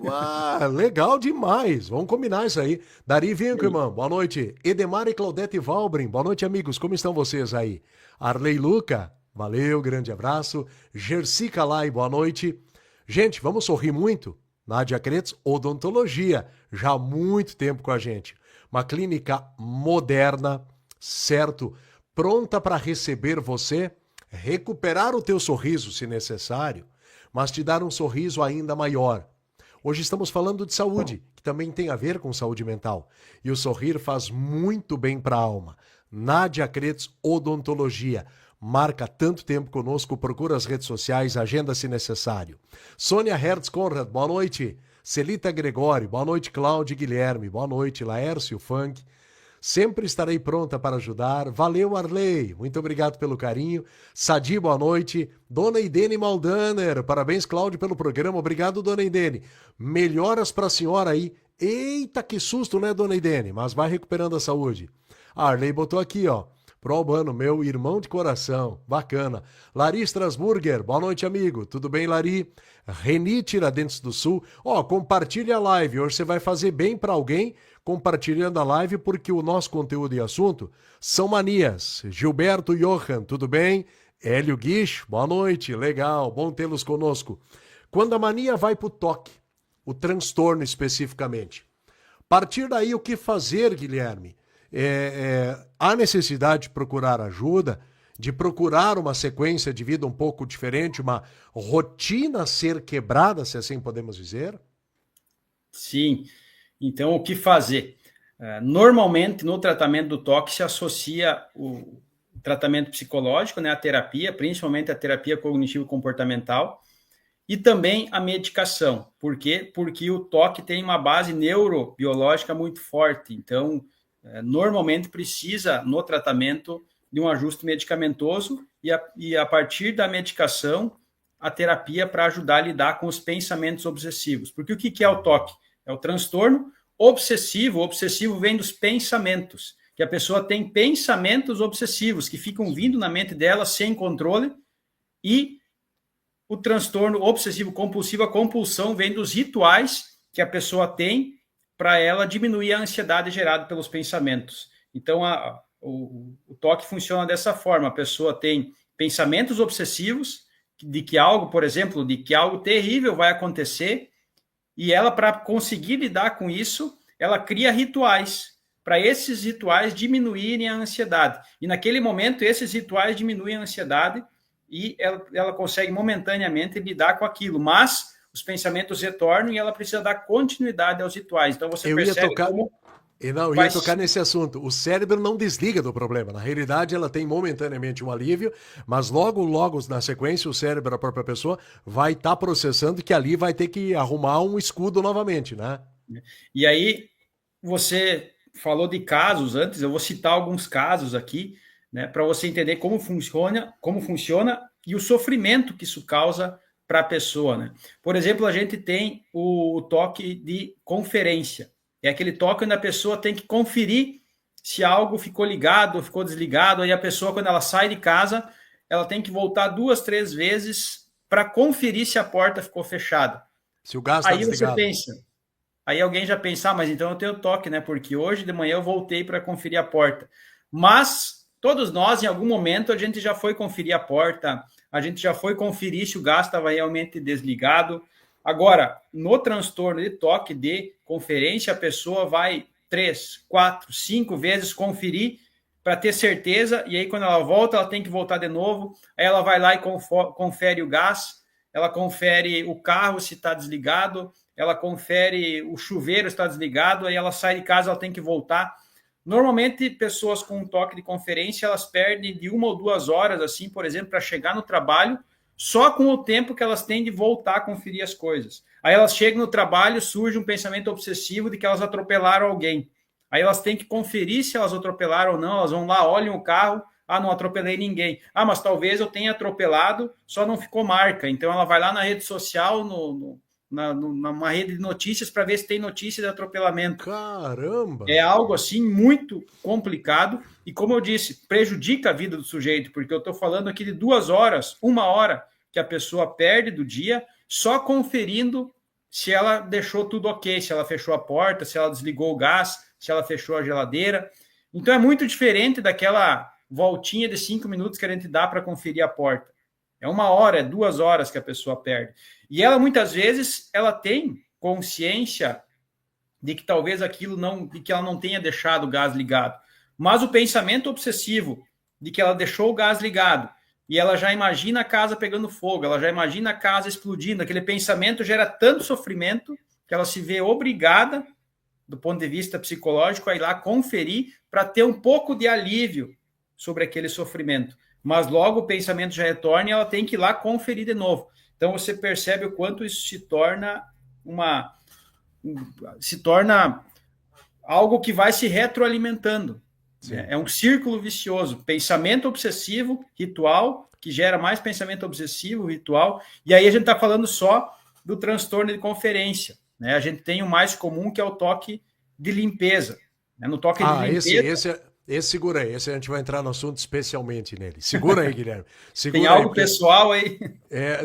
Legal demais. Vamos combinar isso aí. Dari Winkelmann, boa noite. Edemar e Claudete Valbrin, boa noite, amigos. Como estão vocês aí? Arley Luca, valeu, grande abraço. Gersi Calai, boa noite. Gente, vamos sorrir muito. Nádia Kretz, odontologia, já há muito tempo com a gente. Uma clínica moderna, certo? Pronta para receber você, recuperar o teu sorriso se necessário, mas te dar um sorriso ainda maior. Hoje estamos falando de saúde, que também tem a ver com saúde mental. E o sorrir faz muito bem para a alma. Nádia Kretz, odontologia. Marca tanto tempo conosco, procura as redes sociais, agenda se necessário. Sônia Hertz Conrad, boa noite. Celita Gregório, boa noite. Cláudio Guilherme, boa noite. Laércio Funk. Sempre estarei pronta para ajudar. Valeu, Arley. Muito obrigado pelo carinho. Sadi, boa noite. Dona Idene Maldaner. Parabéns, Cláudio, pelo programa. Obrigado, Dona Idene. Melhoras para a senhora aí. Eita, que susto, né, Dona Idene? Mas vai recuperando a saúde. A Arley botou aqui, ó. Pro Albano, meu irmão de coração. Bacana. Lari Strasburger. Boa noite, amigo. Tudo bem, Lari? Reni Tiradentes do Sul. Ó, compartilha a live. Hoje você vai fazer bem para alguém compartilhando a live, porque o nosso conteúdo e assunto são manias. Gilberto Johan, tudo bem? Hélio Guiche, boa noite, legal, bom tê-los conosco. Quando a mania vai para o toque, o transtorno especificamente, a partir daí o que fazer, Guilherme? Há necessidade de procurar ajuda, de procurar uma sequência de vida um pouco diferente, uma rotina a ser quebrada, se assim podemos dizer? Sim. Então, o que fazer? Normalmente, no tratamento do toque, se associa o tratamento psicológico, né, a terapia, principalmente a terapia cognitivo-comportamental, e também a medicação. Por quê? Porque o toque tem uma base neurobiológica muito forte. Então, normalmente precisa, no tratamento, de um ajuste medicamentoso e a partir da medicação, a terapia para ajudar a lidar com os pensamentos obsessivos. Porque o que é o toque? É o transtorno obsessivo. O obsessivo vem dos pensamentos, que a pessoa tem pensamentos obsessivos que ficam vindo na mente dela sem controle, e o transtorno obsessivo compulsivo, a compulsão, vem dos rituais que a pessoa tem para ela diminuir a ansiedade gerada pelos pensamentos. Então, o toque funciona dessa forma. A pessoa tem pensamentos obsessivos de que algo, por exemplo, de que algo terrível vai acontecer, e ela, para conseguir lidar com isso, ela cria rituais, para esses rituais diminuírem a ansiedade. E naquele momento, esses rituais diminuem a ansiedade e ela consegue momentaneamente lidar com aquilo. Mas os pensamentos retornam e ela precisa dar continuidade aos rituais. Então você percebe como... Eu ia tocar nesse assunto. O cérebro não desliga do problema. Na realidade, ela tem momentaneamente um alívio, mas logo na sequência, o cérebro, a própria pessoa, vai estar processando que ali vai ter que arrumar um escudo novamente, né? E aí, você falou de casos antes, eu vou citar alguns casos aqui, né, para você entender como funciona e o sofrimento que isso causa para a pessoa, né? Por exemplo, a gente tem o toque de conferência. É aquele toque onde a pessoa tem que conferir se algo ficou ligado ou ficou desligado. Aí a pessoa, quando ela sai de casa, ela tem que voltar 2, 3 vezes para conferir se a porta ficou fechada. Se o gás está desligado. Você pensa, aí alguém já pensa, mas então eu tenho toque, né? Porque hoje de manhã eu voltei para conferir a porta. Mas todos nós, em algum momento, a gente já foi conferir a porta, a gente já foi conferir se o gás estava realmente desligado. Agora, no transtorno de toque de conferência, a pessoa vai 3, 4, 5 vezes conferir para ter certeza, e aí quando ela volta, ela tem que voltar de novo, aí ela vai lá e confere o gás, ela confere o carro se está desligado, ela confere o chuveiro se está desligado, aí ela sai de casa, ela tem que voltar. Normalmente, pessoas com toque de conferência, elas perdem de 1 ou 2 horas, assim, por exemplo, para chegar no trabalho, só com o tempo que elas têm de voltar a conferir as coisas. Aí elas chegam no trabalho, surge um pensamento obsessivo de que elas atropelaram alguém. Aí elas têm que conferir se elas atropelaram ou não, elas vão lá, olham o carro, não atropelei ninguém. Mas talvez eu tenha atropelado, só não ficou marca. Então ela vai lá na rede social, numa rede de notícias, para ver se tem notícia de atropelamento. Caramba! É algo assim muito complicado e, como eu disse, prejudica a vida do sujeito, porque eu estou falando aqui de 2 horas, 1 hora que a pessoa perde do dia só conferindo se ela deixou tudo ok, se ela fechou a porta, se ela desligou o gás, se ela fechou a geladeira. Então é muito diferente daquela voltinha de 5 minutos que a gente dá para conferir a porta. É 1 hora, é 2 horas que a pessoa perde. E ela, muitas vezes, ela tem consciência de que talvez aquilo não, de que ela não tenha deixado o gás ligado. Mas o pensamento obsessivo de que ela deixou o gás ligado e ela já imagina a casa pegando fogo, ela já imagina a casa explodindo, aquele pensamento gera tanto sofrimento que ela se vê obrigada, do ponto de vista psicológico, a ir lá conferir para ter um pouco de alívio sobre aquele sofrimento. Mas logo o pensamento já retorna e ela tem que ir lá conferir de novo. Então você percebe o quanto isso se torna algo que vai se retroalimentando. Sim. É um círculo vicioso. Pensamento obsessivo, ritual, que gera mais pensamento obsessivo, ritual. E aí a gente está falando só do transtorno de conferência. Né? A gente tem o mais comum, que é o toque de limpeza. Né? No toque de limpeza... Esse segura aí, esse a gente vai entrar no assunto especialmente nele. Segura aí, Guilherme. Segura tem algo aí, pessoal aí?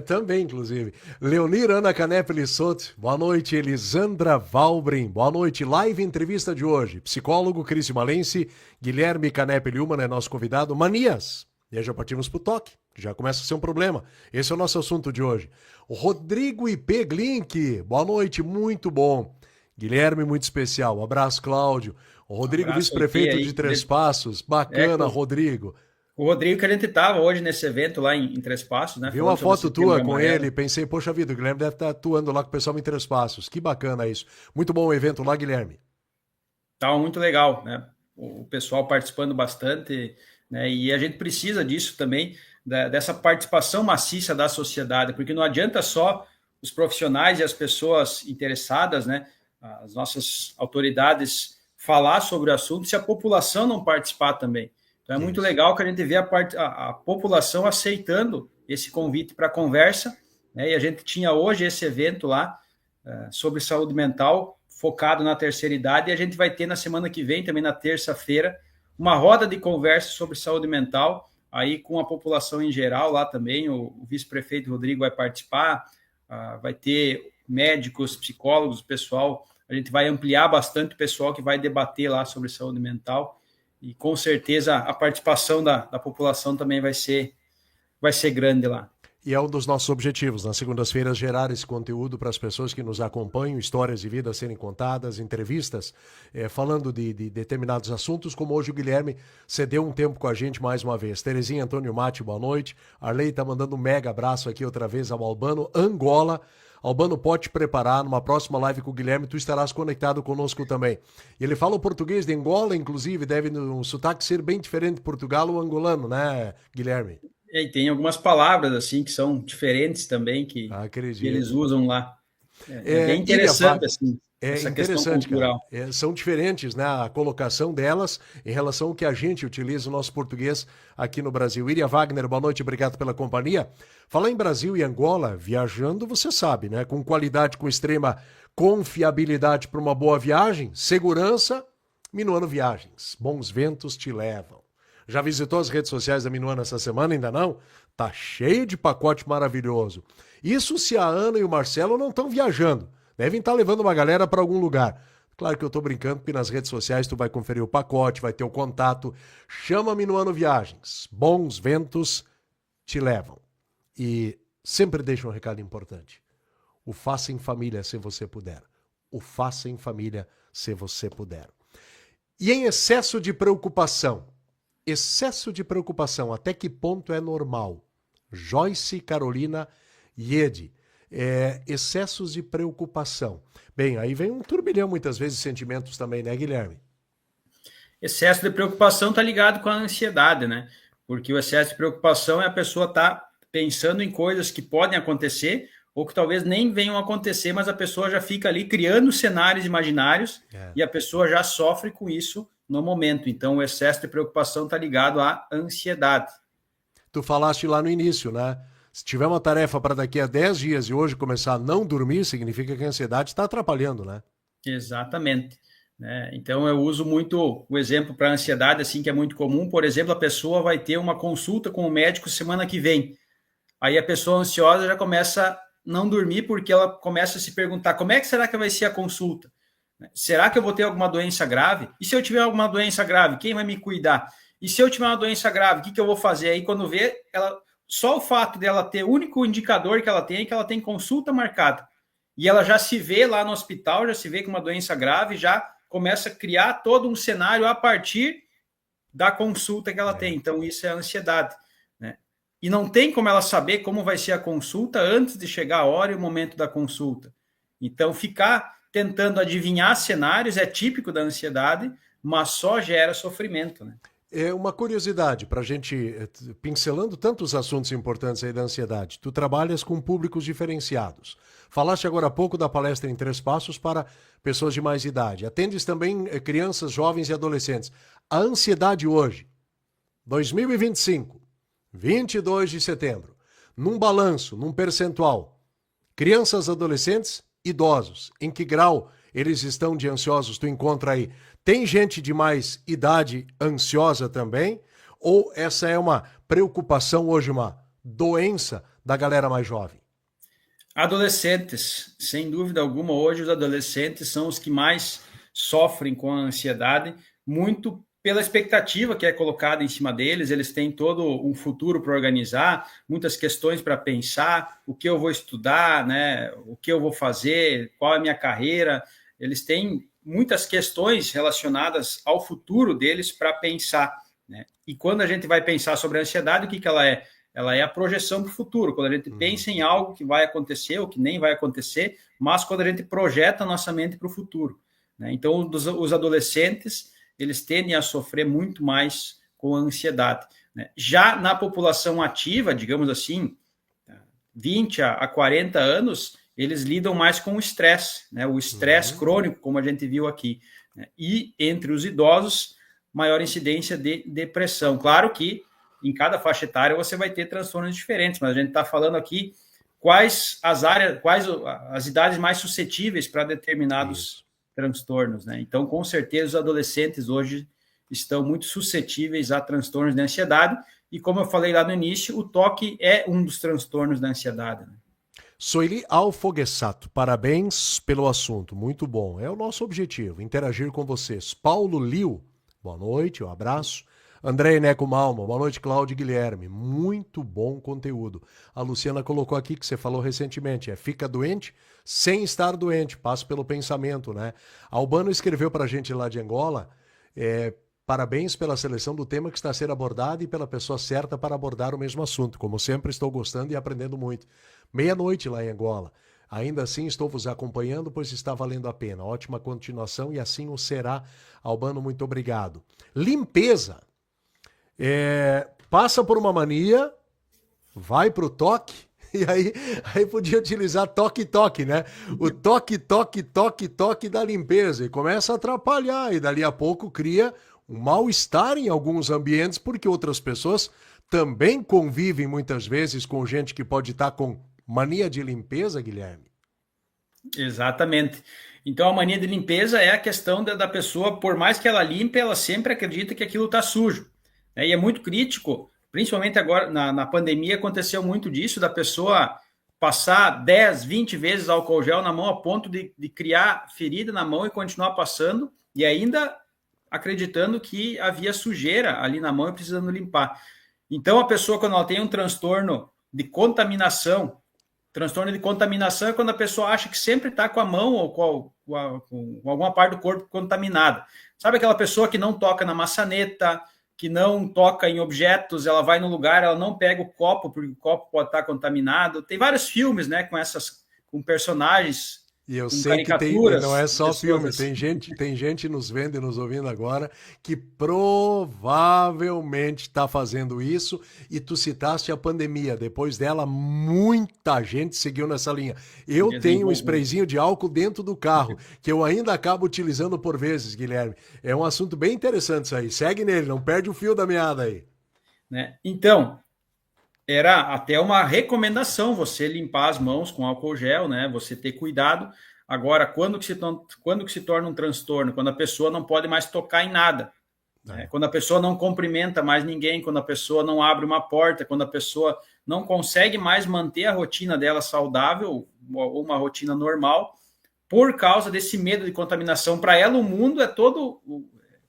Também, inclusive. Leonir Ana Canepe Lissot, boa noite. Elisandra Valbrin, boa noite. Live entrevista de hoje. Psicólogo Cris Malense, Guilherme Canepe Lilman é nosso convidado. Manias. E aí já partimos pro toque, que já começa a ser um problema. Esse é o nosso assunto de hoje. O Rodrigo IP Glink, boa noite, muito bom. Guilherme, muito especial. Um abraço, Cláudio. O Rodrigo, vice-prefeito de Três Passos. Bacana, Rodrigo. O Rodrigo, que a gente estava hoje nesse evento lá em Três Passos, né? Vi uma foto tua com ele, pensei, poxa vida, o Guilherme deve estar atuando lá com o pessoal em Três Passos. Que bacana isso. Muito bom o evento lá, Guilherme. Estava muito legal, né? O pessoal participando bastante, né? E a gente precisa disso também, dessa participação maciça da sociedade, porque não adianta só os profissionais e as pessoas interessadas, né? As nossas autoridades falar sobre o assunto se a população não participar também. Então é muito legal que a gente vê a população aceitando esse convite para conversa, né? E a gente tinha hoje esse evento lá sobre saúde mental, focado na terceira idade, e a gente vai ter na semana que vem, também na terça-feira, uma roda de conversa sobre saúde mental, aí com a população em geral lá também, o vice-prefeito Rodrigo vai participar, vai ter médicos, psicólogos, pessoal. A gente vai ampliar bastante o pessoal que vai debater lá sobre saúde mental e com certeza a participação da população também vai ser grande lá. E é um dos nossos objetivos, nas segundas-feiras, gerar esse conteúdo para as pessoas que nos acompanham, histórias de vida serem contadas, entrevistas, falando de determinados assuntos, como hoje o Guilherme cedeu um tempo com a gente mais uma vez. Terezinha Antônio Mate, boa noite. Arley está mandando um mega abraço aqui outra vez ao Albano, Angola. Albano, pode te preparar, numa próxima live com o Guilherme, tu estarás conectado conosco também. Ele fala o português de Angola, inclusive, deve no sotaque ser bem diferente de Portugal ou angolano, né, Guilherme? E tem algumas palavras assim que são diferentes também, que eles usam lá. É bem interessante, assim. Essa interessante, questão cultural. São diferentes, né, a colocação delas em relação ao que a gente utiliza o nosso português aqui no Brasil. Iria Wagner, boa noite, obrigado pela companhia. Falar em Brasil e Angola, viajando, você sabe, né, com qualidade, com extrema confiabilidade para uma boa viagem, segurança, Minuano Viagens. Bons ventos te levam. Já visitou as redes sociais da Minuano essa semana? Ainda não? Tá cheio de pacote maravilhoso. Isso se a Ana e o Marcelo não estão viajando. Devem estar levando uma galera para algum lugar. Claro que eu estou brincando, porque nas redes sociais tu vai conferir o pacote, vai ter o contato. Chama Minuano Viagens. Bons ventos te levam. E sempre deixa um recado importante. O faça em família se você puder. O faça em família se você puder. E em excesso de preocupação. Excesso de preocupação, até que ponto é normal? Joyce Carolina Iede. Excessos de preocupação. Bem, aí vem um turbilhão muitas vezes de sentimentos também, né, Guilherme? Excesso de preocupação está ligado com a ansiedade, né? Porque o excesso de preocupação é a pessoa estar pensando em coisas que podem acontecer ou que talvez nem venham a acontecer, mas a pessoa já fica ali criando cenários imaginários e a pessoa já sofre com isso no momento. Então, o excesso de preocupação está ligado à ansiedade. Tu falaste lá no início, né? Se tiver uma tarefa para daqui a 10 dias e hoje começar a não dormir, significa que a ansiedade está atrapalhando, né? Exatamente. Né? Então, eu uso muito o exemplo para a ansiedade, assim, que é muito comum. Por exemplo, a pessoa vai ter uma consulta com o médico semana que vem. Aí a pessoa ansiosa já começa a não dormir porque ela começa a se perguntar como é que será que vai ser a consulta? Será que eu vou ter alguma doença grave? E se eu tiver alguma doença grave, quem vai me cuidar? E se eu tiver uma doença grave, o que eu vou fazer? Aí quando vê, só o fato dela ter, o único indicador que ela tem é que ela tem consulta marcada. E ela já se vê lá no hospital, já se vê com uma doença grave, já começa a criar todo um cenário a partir da consulta que ela tem. Então, isso é a ansiedade. Né? E não tem como ela saber como vai ser a consulta antes de chegar a hora e o momento da consulta. Então, ficar tentando adivinhar cenários é típico da ansiedade, mas só gera sofrimento. Né? É uma curiosidade para a gente, pincelando tantos assuntos importantes aí da ansiedade. Tu trabalhas com públicos diferenciados. Falaste agora há pouco da palestra em 3 passos para pessoas de mais idade. Atendes também crianças, jovens e adolescentes. A ansiedade hoje, 2025, 22 de setembro, num balanço, num percentual, crianças, adolescentes, idosos, em que grau eles estão de ansiosos? Tu encontra aí. Tem gente de mais idade ansiosa também? Ou essa é uma preocupação hoje, uma doença da galera mais jovem? Adolescentes, sem dúvida alguma, hoje os adolescentes são os que mais sofrem com a ansiedade, muito pela expectativa que é colocada em cima deles. Eles têm todo um futuro para organizar, muitas questões para pensar, o que eu vou estudar, né? O que eu vou fazer, qual é a minha carreira. Eles têm muitas questões relacionadas ao futuro deles para pensar. Né? E quando a gente vai pensar sobre a ansiedade, o que ela é? Ela é a projeção para o futuro. Quando a gente pensa em algo que vai acontecer ou que nem vai acontecer, mas quando a gente projeta a nossa mente para o futuro. Né? Então, os adolescentes, eles tendem a sofrer muito mais com a ansiedade. Né? Já na população ativa, digamos assim, 20 a 40 anos, eles lidam mais com o estresse, né? O estresse crônico, como a gente viu aqui. Né? E entre os idosos, maior incidência de depressão. Claro que em cada faixa etária você vai ter transtornos diferentes, mas a gente está falando aqui quais as idades mais suscetíveis para determinados transtornos. Né? Então, com certeza, os adolescentes hoje estão muito suscetíveis a transtornos de ansiedade, e como eu falei lá no início, o toque é um dos transtornos da ansiedade. Né? Soili Alfoguessato, parabéns pelo assunto, muito bom. É o nosso objetivo, interagir com vocês. Paulo Liu, boa noite, um abraço. André Neco Malma, boa noite, Cláudio e Guilherme. Muito bom conteúdo. A Luciana colocou aqui que você falou recentemente, fica doente sem estar doente, passa pelo pensamento, né? Albano escreveu pra gente lá de Angola, parabéns pela seleção do tema que está a ser abordado e pela pessoa certa para abordar o mesmo assunto. Como sempre, estou gostando e aprendendo muito. Meia-noite lá em Angola. Ainda assim, estou vos acompanhando, pois está valendo a pena. Ótima continuação e assim o será. Albano, muito obrigado. Limpeza. Passa por uma mania, vai pro toque, e aí podia utilizar toque-toque, né? O toque da limpeza, e começa a atrapalhar, e dali a pouco cria um mal-estar em alguns ambientes, porque outras pessoas também convivem muitas vezes com gente que pode estar com mania de limpeza, Guilherme. Exatamente. Então, a mania de limpeza é a questão da pessoa, por mais que ela limpe, ela sempre acredita que aquilo está sujo. E é muito crítico, principalmente agora na pandemia, aconteceu muito disso, da pessoa passar 10, 20 vezes álcool gel na mão a ponto de criar ferida na mão e continuar passando, e ainda acreditando que havia sujeira ali na mão e precisando limpar. Então, a pessoa, quando ela tem um transtorno de contaminação é quando a pessoa acha que sempre está com a mão ou com alguma parte do corpo contaminada. Sabe aquela pessoa que não toca na maçaneta, que não toca em objetos, ela vai no lugar, ela não pega o copo, porque o copo pode estar contaminado. Tem vários filmes, né, com personagens E eu com sei que tem, e não caricaturas, é só filme, assim. tem gente nos vendo e nos ouvindo agora que provavelmente está fazendo isso, e tu citaste a pandemia, depois dela muita gente seguiu nessa linha. Eu tenho um sprayzinho de álcool dentro do carro, que eu ainda acabo utilizando por vezes, Guilherme. É um assunto bem interessante isso aí, segue nele, não perde o fio da meada aí. Né? Então, era até uma recomendação você limpar as mãos com álcool gel, né? Você ter cuidado. Agora, quando que se torna um transtorno? Quando a pessoa não pode mais tocar em nada. Né? Quando a pessoa não cumprimenta mais ninguém, quando a pessoa não abre uma porta, quando a pessoa não consegue mais manter a rotina dela saudável, ou uma rotina normal, por causa desse medo de contaminação. Para ela, o mundo é todo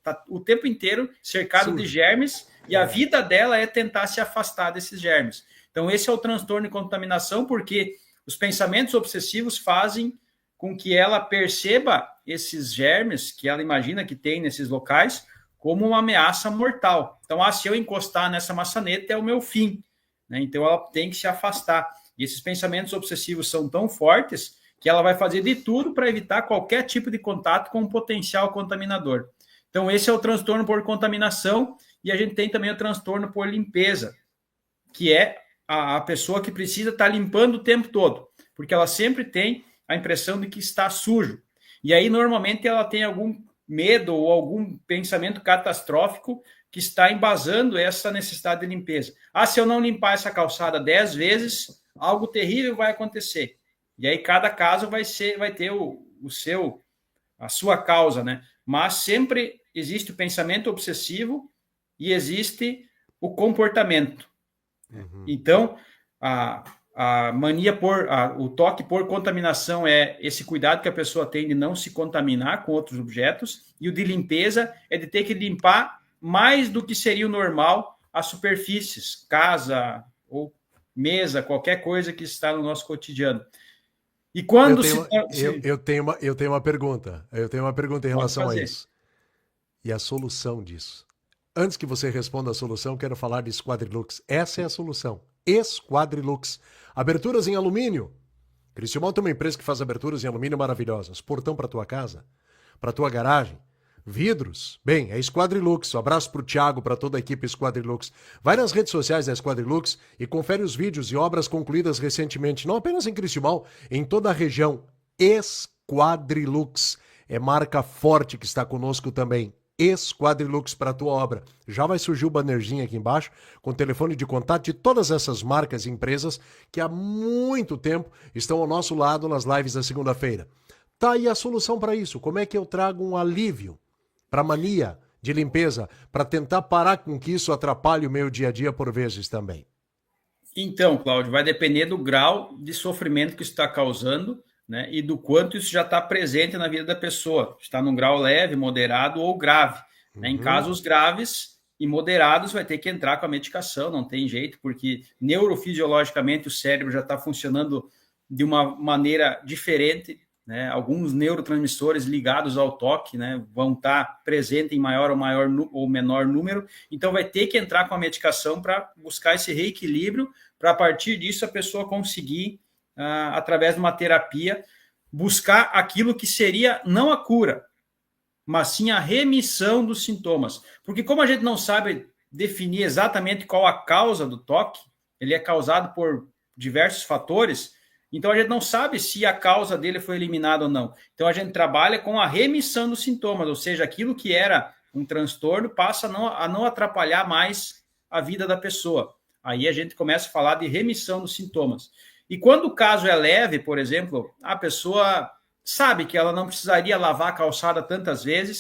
tá o tempo inteiro cercado de germes, e a vida dela é tentar se afastar desses germes. Então, esse é o transtorno de contaminação, porque os pensamentos obsessivos fazem com que ela perceba esses germes que ela imagina que tem nesses locais como uma ameaça mortal. Então, se eu encostar nessa maçaneta, é o meu fim. Né? Então, ela tem que se afastar. E esses pensamentos obsessivos são tão fortes que ela vai fazer de tudo para evitar qualquer tipo de contato com um potencial contaminador. Então, esse é o transtorno por contaminação, e a gente tem também o transtorno por limpeza, que é a pessoa que precisa estar limpando o tempo todo, porque ela sempre tem a impressão de que está sujo. E aí, normalmente, ela tem algum medo ou algum pensamento catastrófico que está embasando essa necessidade de limpeza. Se eu não limpar essa calçada 10 vezes, algo terrível vai acontecer. E aí, cada caso vai ter a sua causa, né? Mas sempre existe o pensamento obsessivo e existe o comportamento. Uhum. Então, a mania o toque por contaminação é esse cuidado que a pessoa tem de não se contaminar com outros objetos, e o de limpeza é de ter que limpar mais do que seria o normal as superfícies, casa ou mesa, qualquer coisa que está no nosso cotidiano. E quando eu tenho uma pergunta. Eu tenho uma pergunta em relação a isso. E a solução disso. Antes que você responda a solução, quero falar de Squadrilux. Essa é a solução. Squadrilux. Aberturas em alumínio. Criciúmal tem uma empresa que faz aberturas em alumínio maravilhosas. Portão para tua casa, para tua garagem. Vidros. Bem, é Squadrilux. Um abraço para o Thiago, para toda a equipe Squadrilux. Vai nas redes sociais da Squadrilux e confere os vídeos e obras concluídas recentemente, não apenas em Criciúmal, em toda a região. Squadrilux. É marca forte que está conosco também. Squadrilux para a tua obra. Já vai surgir o bannerzinho aqui embaixo com o telefone de contato de todas essas marcas e empresas que há muito tempo estão ao nosso lado nas lives da segunda-feira. Tá aí a solução para isso. Como é que eu trago um alívio para a mania de limpeza, para tentar parar com que isso atrapalhe o meu dia a dia por vezes também? Então, Cláudio, vai depender do grau de sofrimento que isso está causando, né, e do quanto isso já está presente na vida da pessoa. Está num grau leve, moderado ou grave. Né? Em casos graves e moderados, vai ter que entrar com a medicação, não tem jeito, porque neurofisiologicamente o cérebro já está funcionando de uma maneira diferente. Né? Alguns neurotransmissores ligados ao toque, né, vão estar presentes em maior ou menor número. Então, vai ter que entrar com a medicação para buscar esse reequilíbrio, para a partir disso a pessoa conseguir, através de uma terapia, buscar aquilo que seria não a cura, mas sim a remissão dos sintomas. Porque como a gente não sabe definir exatamente qual a causa do toque, ele é causado por diversos fatores, então a gente não sabe se a causa dele foi eliminada ou não. Então a gente trabalha com a remissão dos sintomas, ou seja, aquilo que era um transtorno passa a não atrapalhar mais a vida da pessoa. Aí a gente começa a falar de remissão dos sintomas. E quando o caso é leve, por exemplo, a pessoa sabe que ela não precisaria lavar a calçada tantas vezes,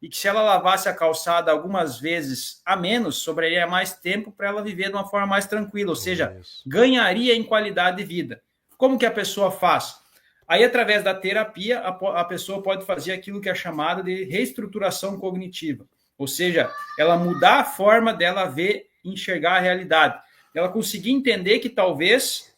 e que se ela lavasse a calçada algumas vezes a menos, sobraria mais tempo para ela viver de uma forma mais tranquila, ou seja, ganharia em qualidade de vida. Como que a pessoa faz? Aí, através da terapia, a pessoa pode fazer aquilo que é chamado de reestruturação cognitiva, ou seja, ela mudar a forma dela ver e enxergar a realidade. Ela conseguir entender que talvez,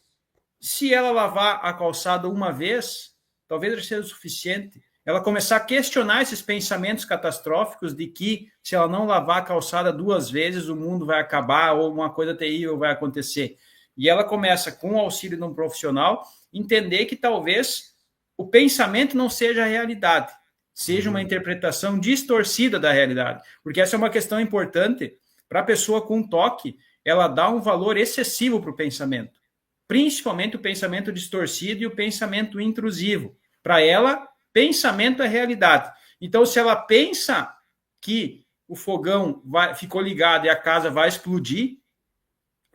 se ela lavar a calçada uma vez, talvez seja o suficiente. Ela começar a questionar esses pensamentos catastróficos de que, se ela não lavar a calçada 2 vezes, o mundo vai acabar ou uma coisa terrível vai acontecer. E ela começa, com o auxílio de um profissional, entender que talvez o pensamento não seja a realidade, seja uma interpretação distorcida da realidade. Porque essa é uma questão importante para a pessoa com toque, ela dá um valor excessivo para o pensamento, principalmente o pensamento distorcido e o pensamento intrusivo. Para ela, pensamento é realidade. Então, se ela pensa que o fogão ficou ligado e a casa vai explodir,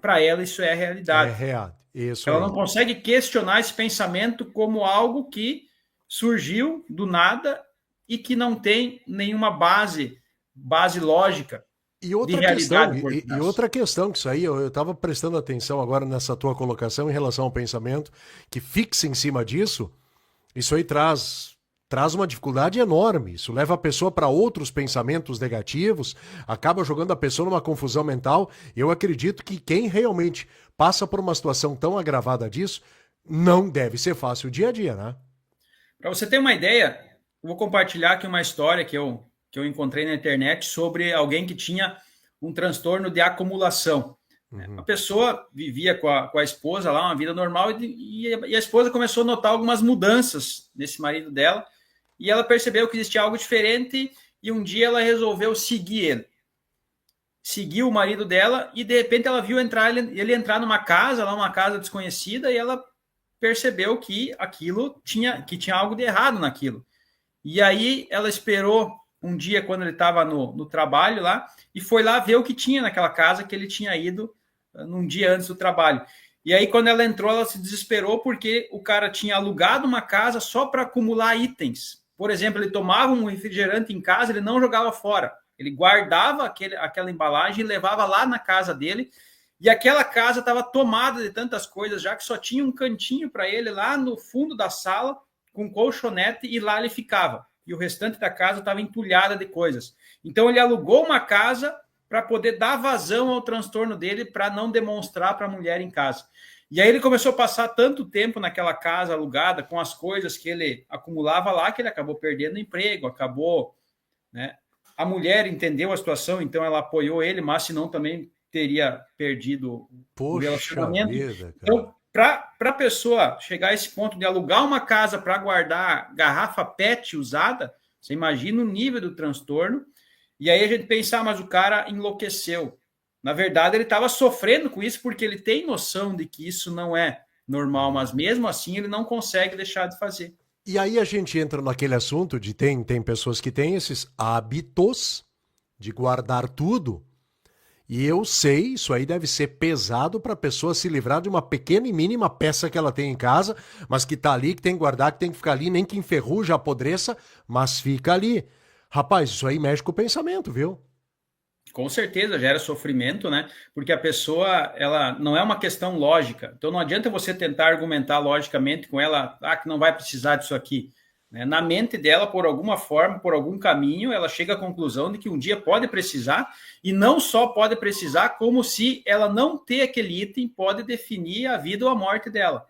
para ela isso é realidade. É real. Isso ela aí. não consegue questionar esse pensamento como algo que surgiu do nada e que não tem nenhuma base lógica E outra de realidade. questão, e outra questão, que isso aí, eu estava prestando atenção agora nessa tua colocação em relação ao pensamento, que fixa em cima disso, isso aí traz uma dificuldade enorme. Isso leva a pessoa para outros pensamentos negativos, acaba jogando a pessoa numa confusão mental. Eu acredito que quem realmente passa por uma situação tão agravada disso, não deve ser fácil o dia a dia, né? Para você ter uma ideia, eu vou compartilhar aqui uma história que eu encontrei na internet sobre alguém que tinha um transtorno de acumulação. A pessoa vivia com a esposa lá, uma vida normal, e a esposa começou a notar algumas mudanças nesse marido dela, e ela percebeu que existia algo diferente, e um dia ela resolveu seguir ele. Seguiu o marido dela, e de repente ela viu ele entrar numa casa, lá uma casa desconhecida, e ela percebeu que aquilo tinha algo de errado naquilo. E aí ela esperou um dia quando ele estava no trabalho lá e foi lá ver o que tinha naquela casa que ele tinha ido num dia antes do trabalho. E aí quando ela entrou, ela se desesperou porque o cara tinha alugado uma casa só para acumular itens. Por exemplo, ele tomava um refrigerante em casa, ele não jogava fora. Ele guardava aquela embalagem e levava lá na casa dele. E aquela casa estava tomada de tantas coisas, já que só tinha um cantinho para ele lá no fundo da sala, com colchonete, e lá ele ficava. E o restante da casa estava entulhada de coisas. Então ele alugou uma casa para poder dar vazão ao transtorno dele, para não demonstrar para a mulher em casa. E aí ele começou a passar tanto tempo naquela casa alugada, com as coisas que ele acumulava lá, que ele acabou perdendo o emprego, né? A mulher entendeu a situação, então ela apoiou ele, mas senão também teria perdido o relacionamento. Vida, então, para a pessoa chegar a esse ponto de alugar uma casa para guardar garrafa PET usada, você imagina o nível do transtorno. E aí a gente pensar, mas o cara enlouqueceu. Na verdade, ele estava sofrendo com isso porque ele tem noção de que isso não é normal, mas mesmo assim ele não consegue deixar de fazer. E aí a gente entra naquele assunto de tem pessoas que têm esses hábitos de guardar tudo. E eu sei, isso aí deve ser pesado para a pessoa se livrar de uma pequena e mínima peça que ela tem em casa, mas que tá ali, que tem que guardar, que tem que ficar ali, nem que enferruja, apodreça, mas fica ali. Rapaz, isso aí mexe com o pensamento, viu? Com certeza gera sofrimento, né? Porque a pessoa, ela não é uma questão lógica. Então não adianta você tentar argumentar logicamente com ela, que não vai precisar disso aqui. Na mente dela, por alguma forma, por algum caminho, ela chega à conclusão de que um dia pode precisar, e não só pode precisar, como se ela não ter aquele item pode definir a vida ou a morte dela.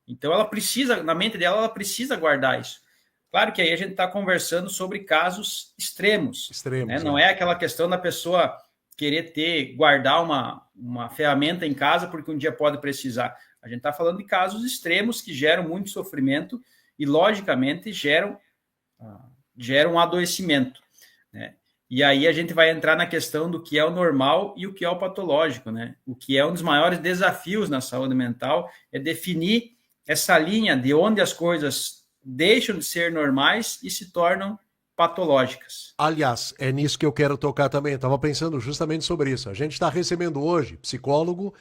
Então ela precisa, na mente dela, ela precisa guardar isso. Claro que aí a gente está conversando sobre casos extremos. Né? Não é aquela questão da pessoa querer guardar uma ferramenta em casa porque um dia pode precisar. A gente está falando de casos extremos que geram muito sofrimento e, logicamente, geram um adoecimento. Né? E aí a gente vai entrar na questão do que é o normal e o que é o patológico. Né? O que é um dos maiores desafios na saúde mental é definir essa linha de onde as coisas deixam de ser normais e se tornam patológicas. Aliás, é nisso que eu quero tocar também. Estava pensando justamente sobre isso. A gente está recebendo hoje psicólogo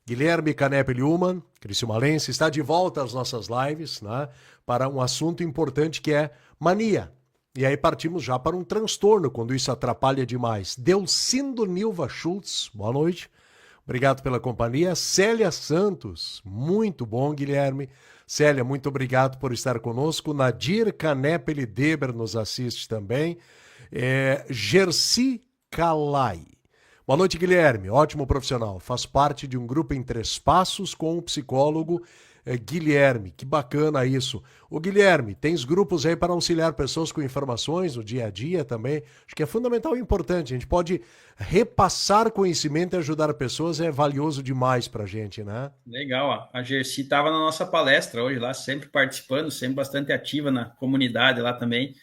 Guilherme Canepeli Ullmann, criciumalense, está de volta às nossas lives, né, para um assunto importante que é mania. E aí partimos já para um transtorno, quando isso atrapalha demais. Delcindo Nilva Schultz, boa noite. Obrigado pela companhia. Célia Santos, muito bom, Guilherme. Célia, muito obrigado por estar conosco. Nadir Canepeli Deber nos assiste também. Gersi Calai. Boa noite, Guilherme. Ótimo profissional. Faz parte de um grupo em 3 Passos com o psicólogo Guilherme. Que bacana isso. Ô Guilherme, tens grupos aí para auxiliar pessoas com informações no dia a dia também? Acho que é fundamental e importante. A gente pode repassar conhecimento e ajudar pessoas, é valioso demais para a gente, né? Legal, ó. A Gersi estava na nossa palestra hoje lá, sempre participando, sempre bastante ativa na comunidade lá também.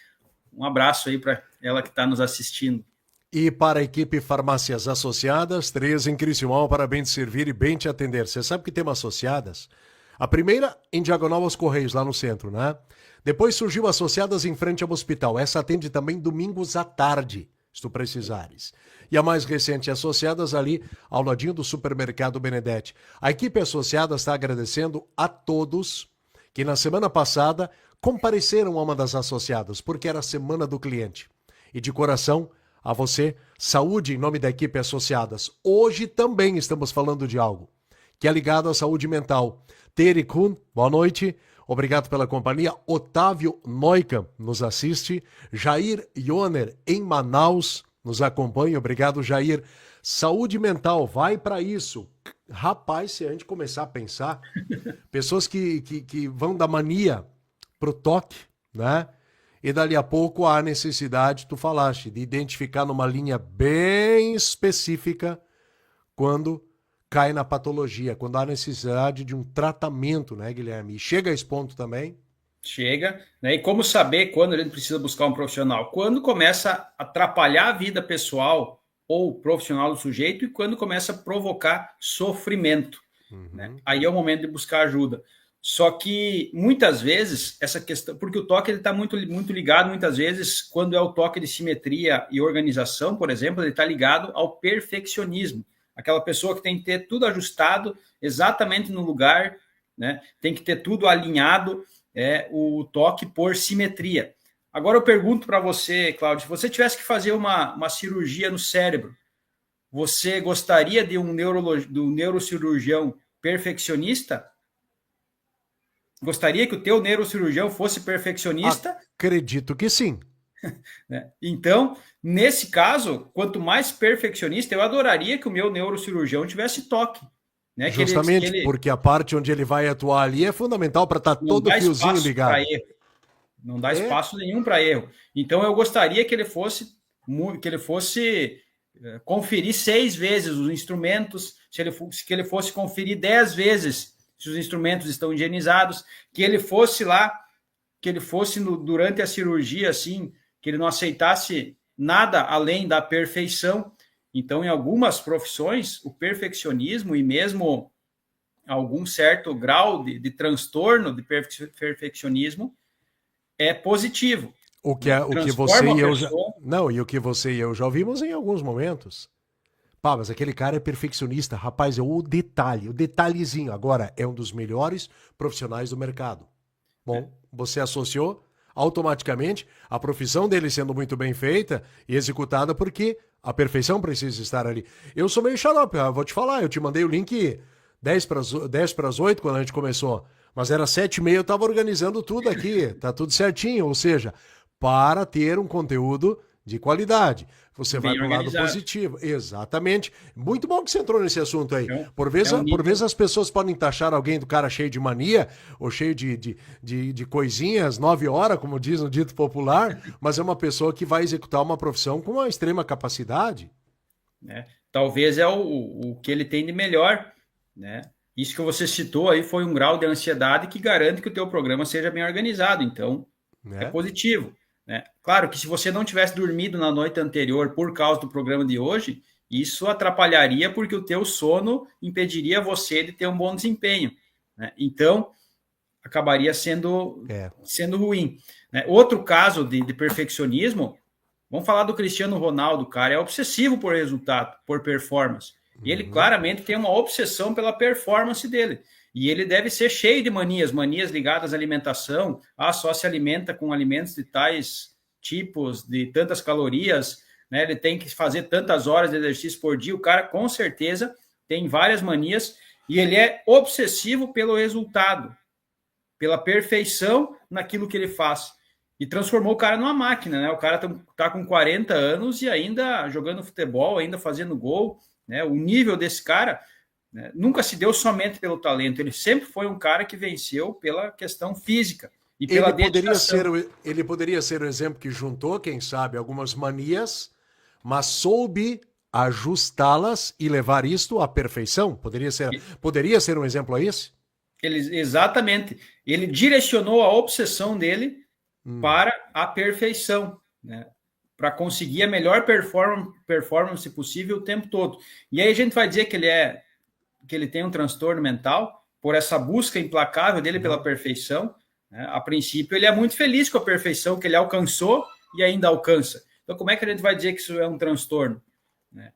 Um abraço aí para ela que está nos assistindo. E para a equipe Farmácias Associadas, 3 em Criciúma, para bem te servir e bem te atender. Você sabe que temos associadas? A primeira em Diagonal aos Correios, lá no centro, né? Depois surgiu Associadas em frente ao hospital. Essa atende também domingos à tarde, se tu precisares. E a mais recente, Associadas ali ao ladinho do Supermercado Benedetti. A equipe Associadas está agradecendo a todos que na semana passada compareceram a uma das associadas, porque era a Semana do Cliente. E de coração, a você, saúde em nome da equipe Associadas. Hoje também estamos falando de algo que é ligado à saúde mental. Tere Kuhn, boa noite. Obrigado pela companhia. Otávio Neukamp nos assiste. Jair Ioner, em Manaus, nos acompanha. Obrigado, Jair. Saúde mental, vai para isso. Rapaz, se a gente começar a pensar, pessoas que vão da mania pro toque, né? E dali a pouco há necessidade, tu falaste, de identificar numa linha bem específica quando cai na patologia, quando há necessidade de um tratamento, né, Guilherme? E chega a esse ponto também? Chega, né? E como saber quando a gente precisa buscar um profissional? Quando começa a atrapalhar a vida pessoal ou profissional do sujeito e quando começa a provocar sofrimento, né? Aí é o momento de buscar ajuda. Só que muitas vezes essa questão, porque o toque ele está muito ligado, muitas vezes, quando é o toque de simetria e organização, por exemplo, ele está ligado ao perfeccionismo. Aquela pessoa que tem que ter tudo ajustado exatamente no lugar, né? Tem que ter tudo alinhado, o toque por simetria. Agora eu pergunto para você, Cláudio, se você tivesse que fazer uma cirurgia no cérebro, você gostaria de um neurocirurgião perfeccionista? Gostaria que o teu neurocirurgião fosse perfeccionista? Acredito que sim. Né? Então, nesse caso, quanto mais perfeccionista, eu adoraria que o meu neurocirurgião tivesse toque. Né? Justamente, porque a parte onde ele vai atuar ali é fundamental para estar todo fiozinho ligado. Não dá espaço nenhum para erro. Então, eu gostaria que ele fosse conferir 6 vezes os instrumentos, que ele fosse conferir 10 vezes se os instrumentos estão higienizados, que ele fosse lá, durante a cirurgia, assim, que ele não aceitasse nada além da perfeição. Então, em algumas profissões, o perfeccionismo e mesmo algum certo grau de transtorno de perfeccionismo é positivo. O que você e eu já... Não, e o que você e eu já ouvimos em alguns momentos. Pá, mas aquele cara é perfeccionista. Rapaz, é o detalhezinho. Agora, é um dos melhores profissionais do mercado. Bom, você associou automaticamente a profissão dele sendo muito bem feita e executada porque a perfeição precisa estar ali. Eu sou meio xarope, vou te falar, eu te mandei o link 10 para as 8 quando a gente começou, mas era 7h30, eu estava organizando tudo aqui, tá tudo certinho, ou seja, para ter um conteúdo de qualidade. Você vai para o lado positivo. Exatamente. Muito bom que você entrou nesse assunto aí. Por vezes as pessoas podem taxar alguém do cara cheio de mania ou cheio de coisinhas, 9 horas, como diz no dito popular, mas é uma pessoa que vai executar uma profissão com uma extrema capacidade. Talvez é o que ele tem de melhor. Né? Isso que você citou aí foi um grau de ansiedade que garante que o teu programa seja bem organizado. Então, é positivo. Né? Claro que se você não tivesse dormido na noite anterior por causa do programa de hoje, isso atrapalharia porque o teu sono impediria você de ter um bom desempenho. Né? Então, acabaria sendo ruim. Né? Outro caso de perfeccionismo, vamos falar do Cristiano Ronaldo, cara, é obsessivo por resultado, por performance. E ele claramente tem uma obsessão pela performance dele. E ele deve ser cheio de manias ligadas à alimentação. Só se alimenta com alimentos de tais tipos, de tantas calorias, né? Ele tem que fazer tantas horas de exercício por dia. O cara, com certeza, tem várias manias e ele é obsessivo pelo resultado, pela perfeição naquilo que ele faz. E transformou o cara numa máquina, né? O cara tá com 40 anos e ainda jogando futebol, ainda fazendo gol, né? O nível desse cara... né? Nunca se deu somente pelo talento, ele sempre foi um cara que venceu pela questão física e pela dedicação. Ele poderia ser o exemplo que juntou, quem sabe, algumas manias, mas soube ajustá-las e levar isto à perfeição? Poderia ser um exemplo a isso? Exatamente. Ele direcionou a obsessão dele para a perfeição, né? Para conseguir a melhor performance possível o tempo todo. E aí a gente vai dizer que ele tem um transtorno mental por essa busca implacável dele pela perfeição, né? A princípio, ele é muito feliz com a perfeição que ele alcançou e ainda alcança. Então, como é que a gente vai dizer que isso é um transtorno, né?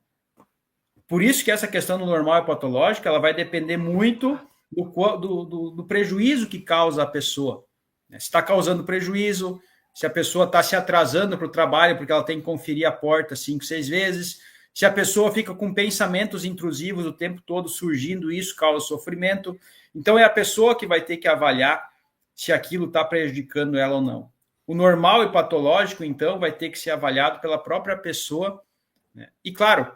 Por isso que essa questão do normal e patológico, ela vai depender muito do prejuízo que causa a pessoa. Se está causando prejuízo, se a pessoa está se atrasando para o trabalho porque ela tem que conferir a porta 5, 6 vezes, se a pessoa fica com pensamentos intrusivos o tempo todo surgindo, isso causa sofrimento. Então, é a pessoa que vai ter que avaliar se aquilo está prejudicando ela ou não. O normal e patológico, então, vai ter que ser avaliado pela própria pessoa, né? E, claro,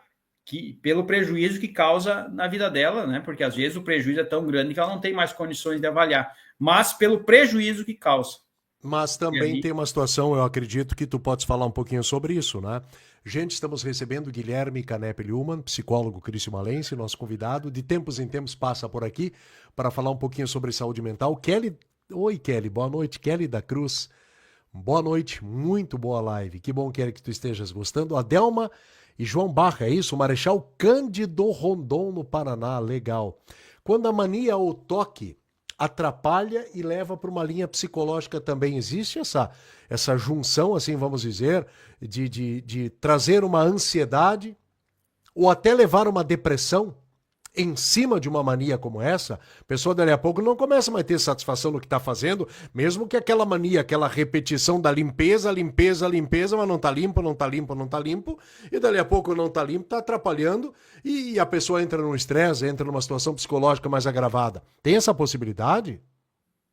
que pelo prejuízo que causa na vida dela, né? Porque às vezes o prejuízo é tão grande que ela não tem mais condições de avaliar, mas pelo prejuízo que causa. Mas também tem uma situação, eu acredito que tu podes falar um pouquinho sobre isso, né? Gente, estamos recebendo Guilherme Canepel-Ullmann, psicólogo cristo-malense, nosso convidado, de tempos em tempos passa por aqui para falar um pouquinho sobre saúde mental. Oi, Kelly, boa noite. Kelly da Cruz, boa noite, muito boa live. Que bom, Kelly, que tu estejas gostando. Adelma e João Barra, é isso? Marechal Cândido Rondon, no Paraná, legal. Quando a mania ou toque atrapalha e leva para uma linha psicológica também, existe essa junção, assim vamos dizer, de trazer uma ansiedade ou até levar uma depressão em cima de uma mania como essa, a pessoa dali a pouco não começa mais a ter satisfação no que está fazendo, mesmo que aquela mania, aquela repetição da limpeza, mas não está limpo, não está limpo, não está limpo, e dali a pouco não está limpo, está atrapalhando, e a pessoa entra num estresse, entra numa situação psicológica mais agravada. Tem essa possibilidade?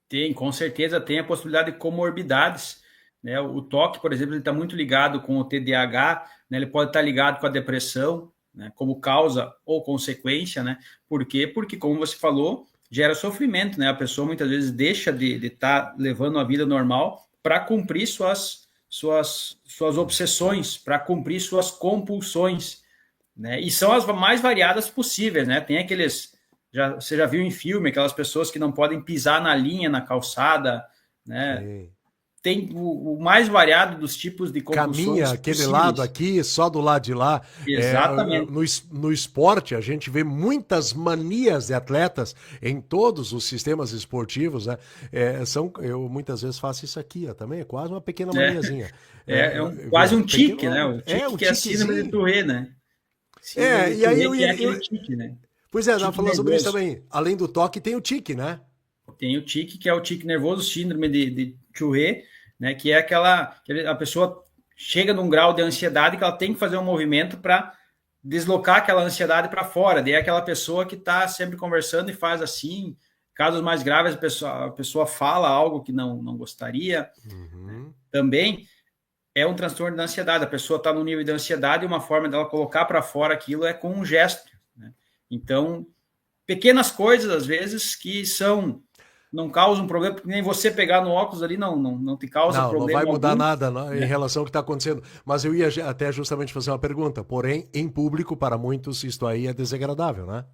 Tem, com certeza tem a possibilidade de comorbidades, né? O toque, por exemplo, ele está muito ligado com o TDAH, né? Ele pode estar ligado com a depressão, né, como causa ou consequência, né? Por quê? Porque, como você falou, gera sofrimento, né? A pessoa muitas vezes deixa de estar levando a vida normal para cumprir suas obsessões, para cumprir suas compulsões, né? E são as mais variadas possíveis, né? Tem aqueles, você já viu em filme, aquelas pessoas que não podem pisar na linha, na calçada, né? Sim. Tem o mais variado dos tipos de compulsões caminha aquele possíveis. Lado aqui, só do lado de lá. Exatamente. No esporte, a gente vê muitas manias de atletas em todos os sistemas esportivos, né? Eu muitas vezes faço isso aqui, ó, também é quase uma pequena maniazinha. Quase um tique, né? O tique que é a síndrome de Tourette, né? E aí aquele tique, né? Pois é, dá pra falar sobre isso também. Além do toque, tem o tique, né? Tem o tique, que é o tique nervoso, síndrome de Tourette, né, que é aquela que a pessoa chega num grau de ansiedade que ela tem que fazer um movimento para deslocar aquela ansiedade para fora. Daí é aquela pessoa que está sempre conversando e faz assim. Casos mais graves, a pessoa fala algo que não gostaria. Né? Também é um transtorno da ansiedade. A pessoa está no nível de ansiedade e uma forma dela colocar para fora aquilo é com um gesto. Né? Então, pequenas coisas, às vezes, que não causa um problema, porque nem você pegar no óculos ali não te causa problema. Não vai mudar algum, nada em relação ao que está acontecendo. Mas eu ia até justamente fazer uma pergunta. Porém, em público, para muitos, isto aí é desagradável, né?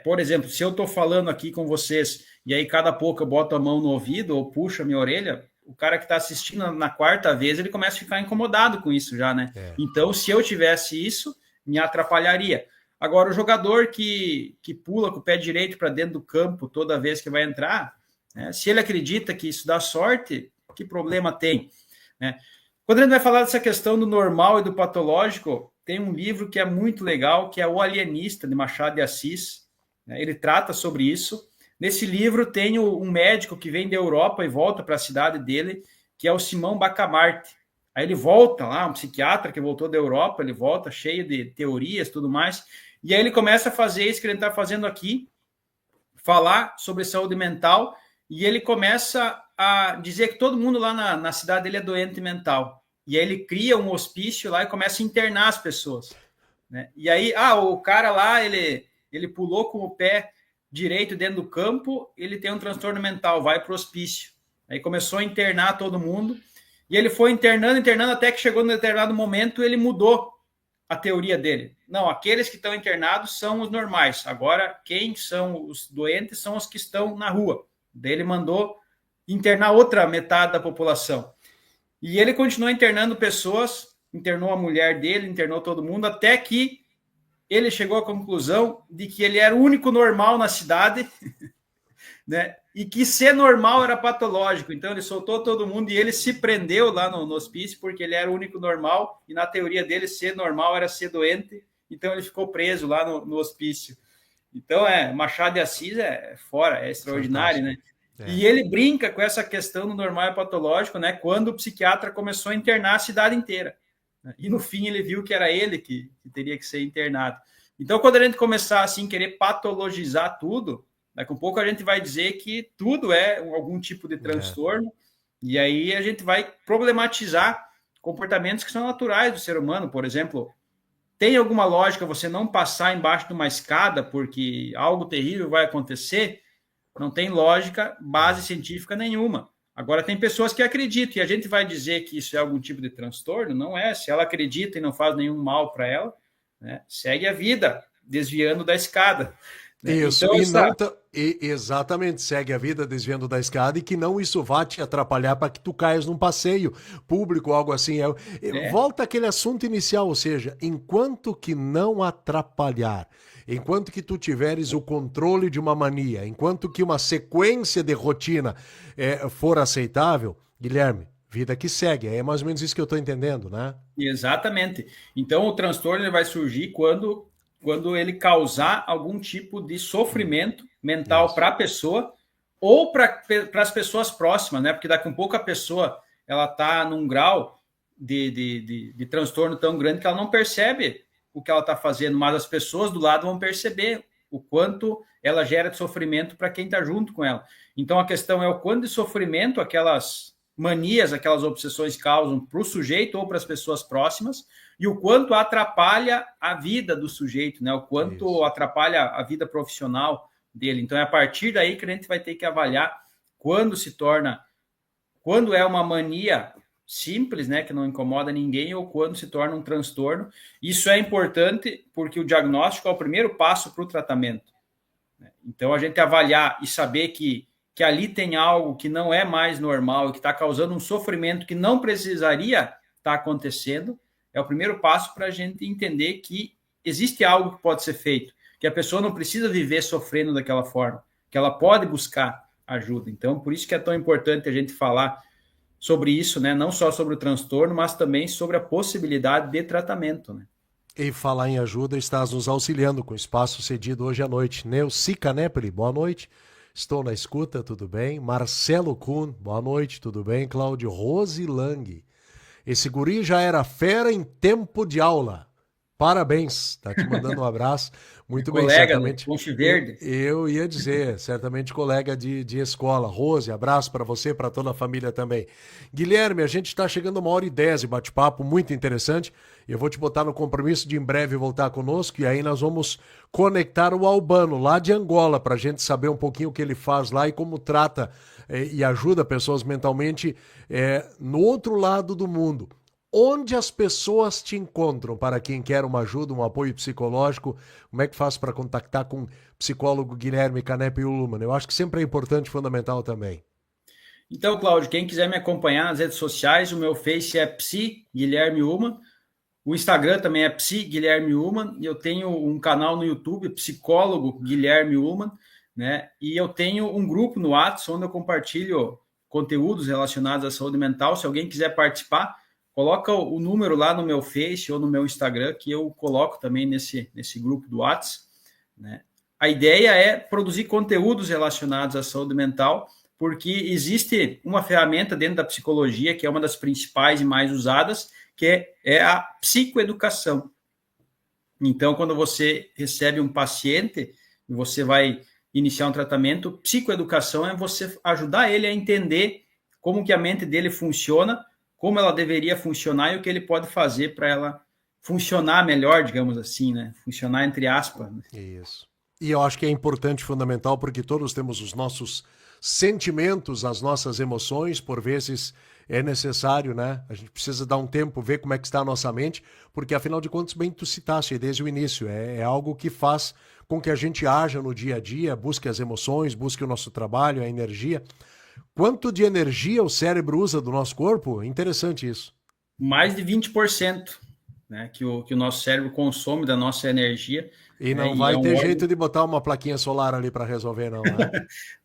Por exemplo, se eu estou falando aqui com vocês e aí cada pouco eu boto a mão no ouvido ou puxo a minha orelha, o cara que está assistindo na quarta vez, ele começa a ficar incomodado com isso já, né? Então, se eu tivesse isso, me atrapalharia. Agora, o jogador que pula com o pé direito para dentro do campo toda vez que vai entrar, né? Se ele acredita que isso dá sorte, que problema tem? Né? Quando a gente vai falar dessa questão do normal e do patológico, tem um livro que é muito legal, que é O Alienista, de Machado de Assis. Né? Ele trata sobre isso. Nesse livro tem um médico que vem da Europa e volta para a cidade dele, que é o Simão Bacamarte. Aí ele volta lá, um psiquiatra que voltou da Europa, ele volta cheio de teorias e tudo mais, e aí ele começa a fazer isso que ele está fazendo aqui, falar sobre saúde mental. E ele começa a dizer que todo mundo lá na cidade dele é doente mental. E aí ele cria um hospício lá e começa a internar as pessoas. Né? E aí, o cara lá, ele ele pulou com o pé direito dentro do campo, ele tem um transtorno mental, vai para o hospício. Aí começou a internar todo mundo, e ele foi internando, até que chegou num determinado momento, ele mudou a teoria dele. Não, aqueles que estão internados são os normais. Agora, quem são os doentes são os que estão na rua. Daí ele mandou internar outra metade da população. E ele continuou internando pessoas, internou a mulher dele, internou todo mundo, até que ele chegou à conclusão de que ele era o único normal na cidade, né? E que ser normal era patológico. Então ele soltou todo mundo e ele se prendeu lá no hospício porque ele era o único normal e na teoria dele ser normal era ser doente. Então ele ficou preso lá no hospício. Então Machado de Assis é fora, é extraordinário, né? E ele brinca com essa questão do normal e patológico, né? Quando o psiquiatra começou a internar a cidade inteira. E no fim ele viu que era ele que teria que ser internado. Então quando a gente começar assim querer patologizar tudo, daqui a pouco a gente vai dizer que tudo é algum tipo de transtorno, e aí a gente vai problematizar comportamentos que são naturais do ser humano. Por exemplo, tem alguma lógica você não passar embaixo de uma escada porque algo terrível vai acontecer? Não tem lógica, base científica nenhuma. Agora, tem pessoas que acreditam, e a gente vai dizer que isso é algum tipo de transtorno? Não é. Se ela acredita e não faz nenhum mal para ela, né, segue a vida, desviando da escada. Isso, então, exatamente, segue a vida desviando da escada e que não isso vá te atrapalhar para que tu caias num passeio público, algo assim. Volta aquele assunto inicial, ou seja, enquanto que não atrapalhar, enquanto que tu tiveres o controle de uma mania, enquanto que uma sequência de rotina for aceitável, Guilherme, vida que segue, é mais ou menos isso que eu estou entendendo, né? Exatamente. Então, o transtorno ele vai surgir quando ele causar algum tipo de sofrimento mental para a pessoa ou para as pessoas próximas, né? Porque daqui a pouco a pessoa ela está num grau de transtorno tão grande que ela não percebe o que ela está fazendo, mas as pessoas do lado vão perceber o quanto ela gera de sofrimento para quem está junto com ela. Então a questão é o quanto de sofrimento aquelas manias, aquelas obsessões causam para o sujeito ou para as pessoas próximas, e o quanto atrapalha a vida do sujeito, né? O quanto atrapalha a vida profissional dele. Então é a partir daí que a gente vai ter que avaliar quando é uma mania simples, né, que não incomoda ninguém, ou quando se torna um transtorno. Isso é importante porque o diagnóstico é o primeiro passo para o tratamento. Então a gente avaliar e saber que ali tem algo que não é mais normal e que está causando um sofrimento que não precisaria estar acontecendo, é o primeiro passo para a gente entender que existe algo que pode ser feito, que a pessoa não precisa viver sofrendo daquela forma, que ela pode buscar ajuda. Então, por isso que é tão importante a gente falar sobre isso, né? Não só sobre o transtorno, mas também sobre a possibilidade de tratamento, né? E falar em ajuda, estás nos auxiliando com o espaço cedido hoje à noite. Neuci Canepri, boa noite. Estou na escuta, tudo bem? Marcelo Kuhn, boa noite, tudo bem? Cláudio Rose Lang. Esse guri já era fera em tempo de aula. Parabéns, tá te mandando um abraço. Muito bem, colega, certamente. Ponte Verde. Eu ia dizer, certamente colega de escola. Rose, abraço para você, para toda a família também. Guilherme, a gente está chegando a 1h10 de bate-papo, muito interessante. Eu vou te botar no compromisso de em breve voltar conosco e aí nós vamos conectar o Albano, lá de Angola, para a gente saber um pouquinho o que ele faz lá e como trata e ajuda pessoas mentalmente no outro lado do mundo. Onde as pessoas te encontram para quem quer uma ajuda, um apoio psicológico? Como é que faz para contactar com o psicólogo Guilherme Canepri Ullmann? Eu acho que sempre é importante e fundamental também. Então, Cláudio, quem quiser me acompanhar nas redes sociais, o meu Face é Psi Guilherme Ullmann, o Instagram também é Psi Guilherme Ullmann, e eu tenho um canal no YouTube, Psicólogo Guilherme Ullmann, né? E eu tenho um grupo no WhatsApp onde eu compartilho conteúdos relacionados à saúde mental. Se alguém quiser participar, coloca o número lá no meu Face ou no meu Instagram, que eu coloco também nesse grupo do WhatsApp, né? A ideia é produzir conteúdos relacionados à saúde mental, porque existe uma ferramenta dentro da psicologia, que é uma das principais e mais usadas, que é a psicoeducação. Então, quando você recebe um paciente e você vai iniciar um tratamento, psicoeducação é você ajudar ele a entender como que a mente dele funciona, como ela deveria funcionar e o que ele pode fazer para ela funcionar melhor, digamos assim, né? Funcionar entre aspas. Né? Isso. E eu acho que é importante, fundamental, porque todos temos os nossos sentimentos, as nossas emoções, por vezes é necessário, né? A gente precisa dar um tempo, ver como é que está a nossa mente, porque afinal de contas, bem tu citaste desde o início, é algo que faz com que a gente haja no dia a dia, busque as emoções, busque o nosso trabalho, a energia. Quanto de energia o cérebro usa do nosso corpo? Interessante isso. Mais de 20%, né, que o nosso cérebro consome da nossa energia. E Né, não e vai é um ter órgão, jeito de botar uma plaquinha solar ali para resolver, não, né?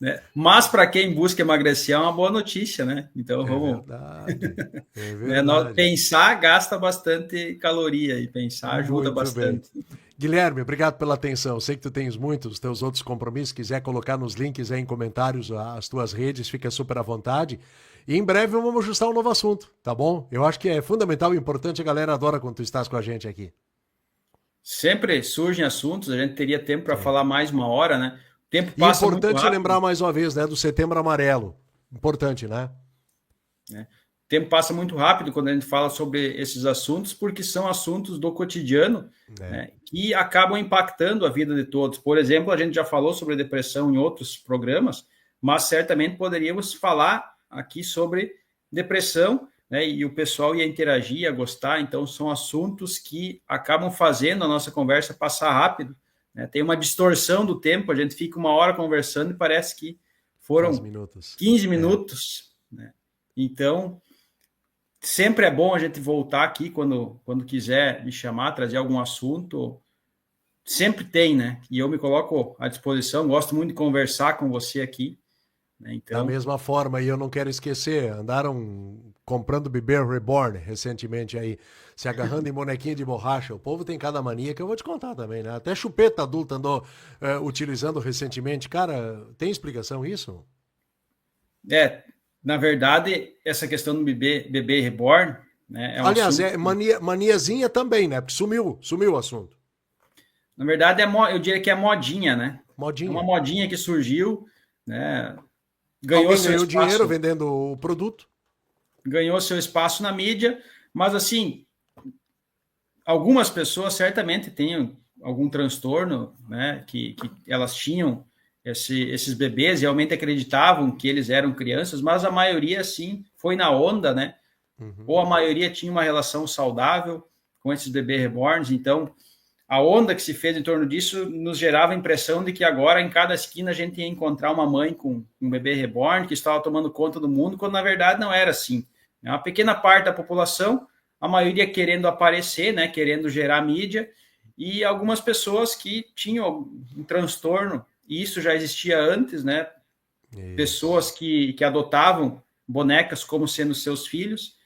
né? Mas para quem busca emagrecer é uma boa notícia, né? Então É vamos, verdade. É né, verdade. pensar gasta bastante caloria e pensar ajuda Muito bem. bastante. Guilherme, obrigado pela atenção. Sei que tu tens muitos teus outros compromissos. Quiser colocar nos links aí em comentários as tuas redes, fica super à vontade. E em breve vamos ajustar um novo assunto, tá bom? Eu acho que é fundamental e importante. A galera adora quando tu estás com a gente aqui. Sempre surgem assuntos, a gente teria tempo para Sim. falar mais uma hora, né? O tempo E passa muito importante rápido. lembrar mais uma vez, né, do Setembro Amarelo. Importante, né? Né? O tempo passa muito rápido quando a gente fala sobre esses assuntos, porque são assuntos do cotidiano, É. né, que acabam impactando a vida de todos. Por exemplo, a gente já falou sobre depressão em outros programas, mas certamente poderíamos falar aqui sobre depressão, né, e o pessoal ia interagir, ia gostar. Então, são assuntos que acabam fazendo a nossa conversa passar rápido. Né? Tem uma distorção do tempo, a gente fica uma hora conversando e parece que 15 foram minutos. 15 É. minutos. Né? Então, sempre é bom a gente voltar aqui quando quiser me chamar, trazer algum assunto. Sempre tem, né? E eu me coloco à disposição, gosto muito de conversar com você aqui. Né? Da Então, mesma forma, e eu não quero esquecer, andaram comprando bebê reborn recentemente aí, se agarrando em bonequinha de borracha. O povo tem cada mania que eu vou te contar também, né? Até chupeta adulta andou utilizando recentemente. Cara, tem explicação isso? na verdade, essa questão do bebê reborn, né, é um Aliás, assunto. é maniazinha também, né? Porque sumiu o assunto. Na verdade, eu diria que é modinha, né? É uma Modinha. modinha que surgiu, né? Ganhou Alguém seu ganhou dinheiro espaço, vendendo o produto. ganhou seu espaço na mídia, mas assim, algumas pessoas certamente têm algum transtorno, né, que elas tinham esses bebês, realmente acreditavam que eles eram crianças, mas a maioria, sim, foi na onda, né, Uhum. ou a maioria tinha uma relação saudável com esses bebês reborns, então a onda que se fez em torno disso nos gerava a impressão de que agora em cada esquina a gente ia encontrar uma mãe com um bebê reborn que estava tomando conta do mundo, quando na verdade não era assim. É uma pequena parte da população, a maioria querendo aparecer, né, querendo gerar mídia, e algumas pessoas que tinham um transtorno, e isso já existia antes, né, Isso. pessoas que adotavam bonecas como sendo seus filhos,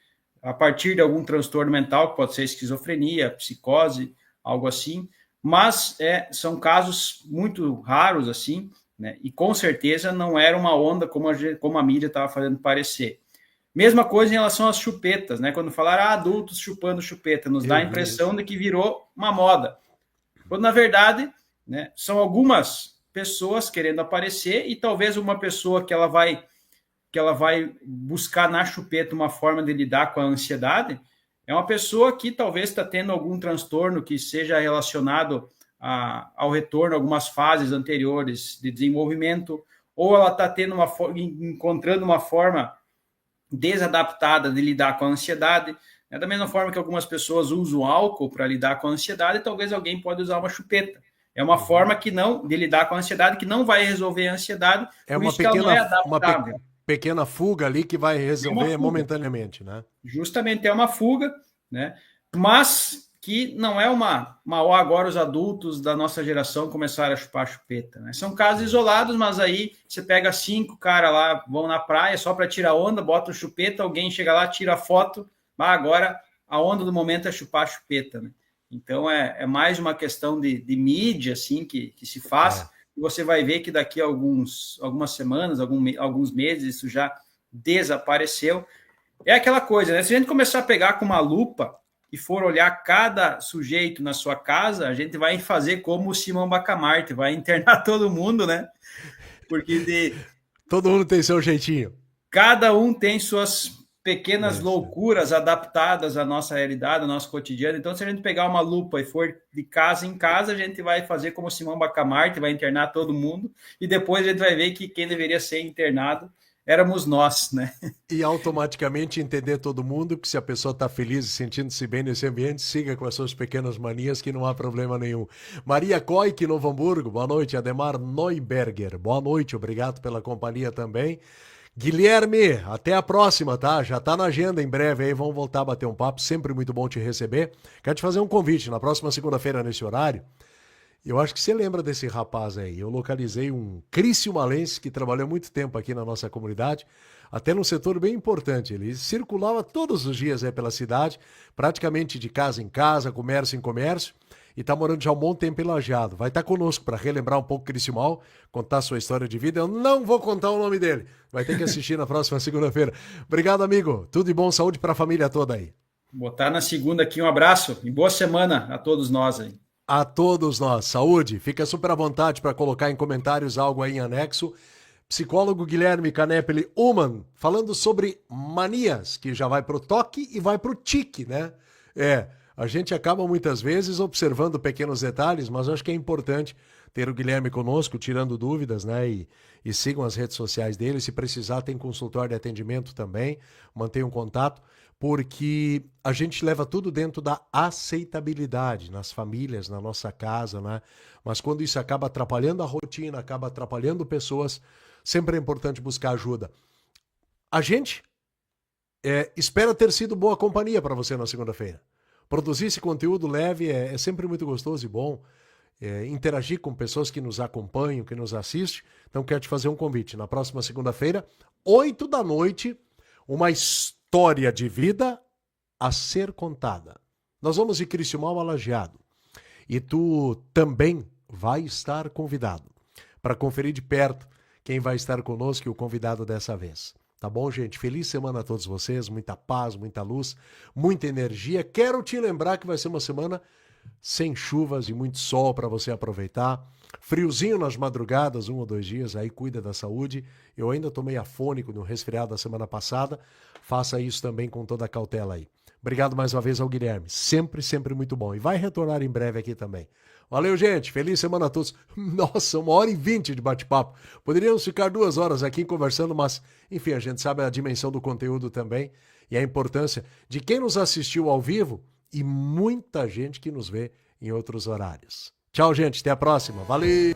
a partir de algum transtorno mental, que pode ser esquizofrenia, psicose, algo assim, mas são casos muito raros, assim, né? E com certeza não era uma onda como a mídia estava fazendo parecer. Mesma coisa em relação às chupetas, né? Quando falaram adultos chupando chupeta, nos dá a Eu vi impressão isso. de que virou uma moda. Quando na verdade, né, são algumas pessoas querendo aparecer e talvez uma pessoa que ela vai buscar na chupeta uma forma de lidar com a ansiedade, é uma pessoa que talvez está tendo algum transtorno que seja relacionado ao retorno a algumas fases anteriores de desenvolvimento, ou ela está encontrando uma forma desadaptada de lidar com a ansiedade. Da mesma forma que algumas pessoas usam álcool para lidar com a ansiedade, talvez alguém pode usar uma chupeta. É uma Uhum. forma que não de lidar com a ansiedade que não vai resolver a ansiedade, É por uma isso que ela não é adaptável. pequena fuga ali que vai É uma resolver fuga. momentaneamente, né? Justamente é uma fuga, né? Mas que não é uma agora os adultos da nossa geração começaram a chupar a chupeta. Né? São casos isolados, mas aí você pega 5 caras lá, vão na praia só para tirar onda, bota o chupeta, alguém chega lá, tira a foto, agora a onda do momento é chupar a chupeta. Né? Então é mais uma questão de mídia assim que se faz, É. e você vai ver que daqui a algumas semanas, alguns meses, isso já desapareceu. É aquela coisa, né? Se a gente começar a pegar com uma lupa e for olhar cada sujeito na sua casa, a gente vai fazer como o Simão Bacamarte, vai internar todo mundo, né? Porque Todo mundo tem seu jeitinho. cada um tem suas pequenas loucuras adaptadas à nossa realidade, ao nosso cotidiano. Então, se a gente pegar uma lupa e for de casa em casa, a gente vai fazer como Simão Bacamarte, vai internar todo mundo, e depois a gente vai ver que quem deveria ser internado éramos nós, né? E automaticamente entender todo mundo que se a pessoa está feliz e sentindo-se bem nesse ambiente, siga com as suas pequenas manias que não há problema nenhum. Maria Coic, Novo Hamburgo, boa noite. Ademar Neuberger, boa noite, obrigado pela companhia também. Guilherme, até a próxima, tá? Já tá na agenda em breve aí, vamos voltar a bater um papo, sempre muito bom te receber. Quero te fazer um convite, na próxima segunda-feira nesse horário. Eu acho que você lembra desse rapaz aí. Eu localizei um Crício Malense que trabalhou muito tempo aqui na nossa comunidade, até num setor bem importante. Ele circulava todos os dias aí pela cidade, praticamente de casa em casa, comércio em comércio, e está morando já há um bom tempo em Lajeado. Vai estar conosco para relembrar um pouco o Criciúmal, contar sua história de vida. Eu não vou contar o nome dele. Vai ter que assistir na próxima segunda-feira. Obrigado, amigo. Tudo de bom, saúde para a família toda aí. Botar na segunda aqui um abraço e boa semana a todos nós aí. A todos nós. Saúde. Fica super à vontade para colocar em comentários algo aí em anexo. Psicólogo Guilherme Canepeli Uman, falando sobre manias, que já vai pro toque e vai pro tique, né? A gente acaba muitas vezes observando pequenos detalhes, mas acho que é importante ter o Guilherme conosco, tirando dúvidas, né? E sigam as redes sociais dele. Se precisar, tem consultório de atendimento também. Mantenham contato, porque a gente leva tudo dentro da aceitabilidade nas famílias, na nossa casa, né? Mas quando isso acaba atrapalhando a rotina, acaba atrapalhando pessoas, sempre é importante buscar ajuda. A gente espera ter sido boa companhia para você na segunda-feira. Produzir esse conteúdo leve é sempre muito gostoso e bom. Interagir com pessoas que nos acompanham, que nos assistem. Então, quero te fazer um convite. Na próxima segunda-feira, 8 da noite, uma história de vida a ser contada. Nós vamos de Criciúmal a Lajeado. E tu também vai estar convidado para conferir de perto quem vai estar conosco e o convidado dessa vez. Tá bom, gente? Feliz semana a todos vocês, muita paz, muita luz, muita energia. Quero te lembrar que vai ser uma semana sem chuvas e muito sol para você aproveitar. Friozinho nas madrugadas, 1 ou 2 dias, aí cuida da saúde. Eu ainda tomei afônico no resfriado da semana passada. Faça isso também com toda a cautela aí. Obrigado mais uma vez ao Guilherme. Sempre, sempre muito bom. E vai retornar em breve aqui também. Valeu, gente. Feliz semana a todos. Nossa, 1h20 de bate-papo. Poderíamos ficar 2 horas aqui conversando, mas, enfim, a gente sabe a dimensão do conteúdo também e a importância de quem nos assistiu ao vivo e muita gente que nos vê em outros horários. Tchau, gente. Até a próxima. Valeu!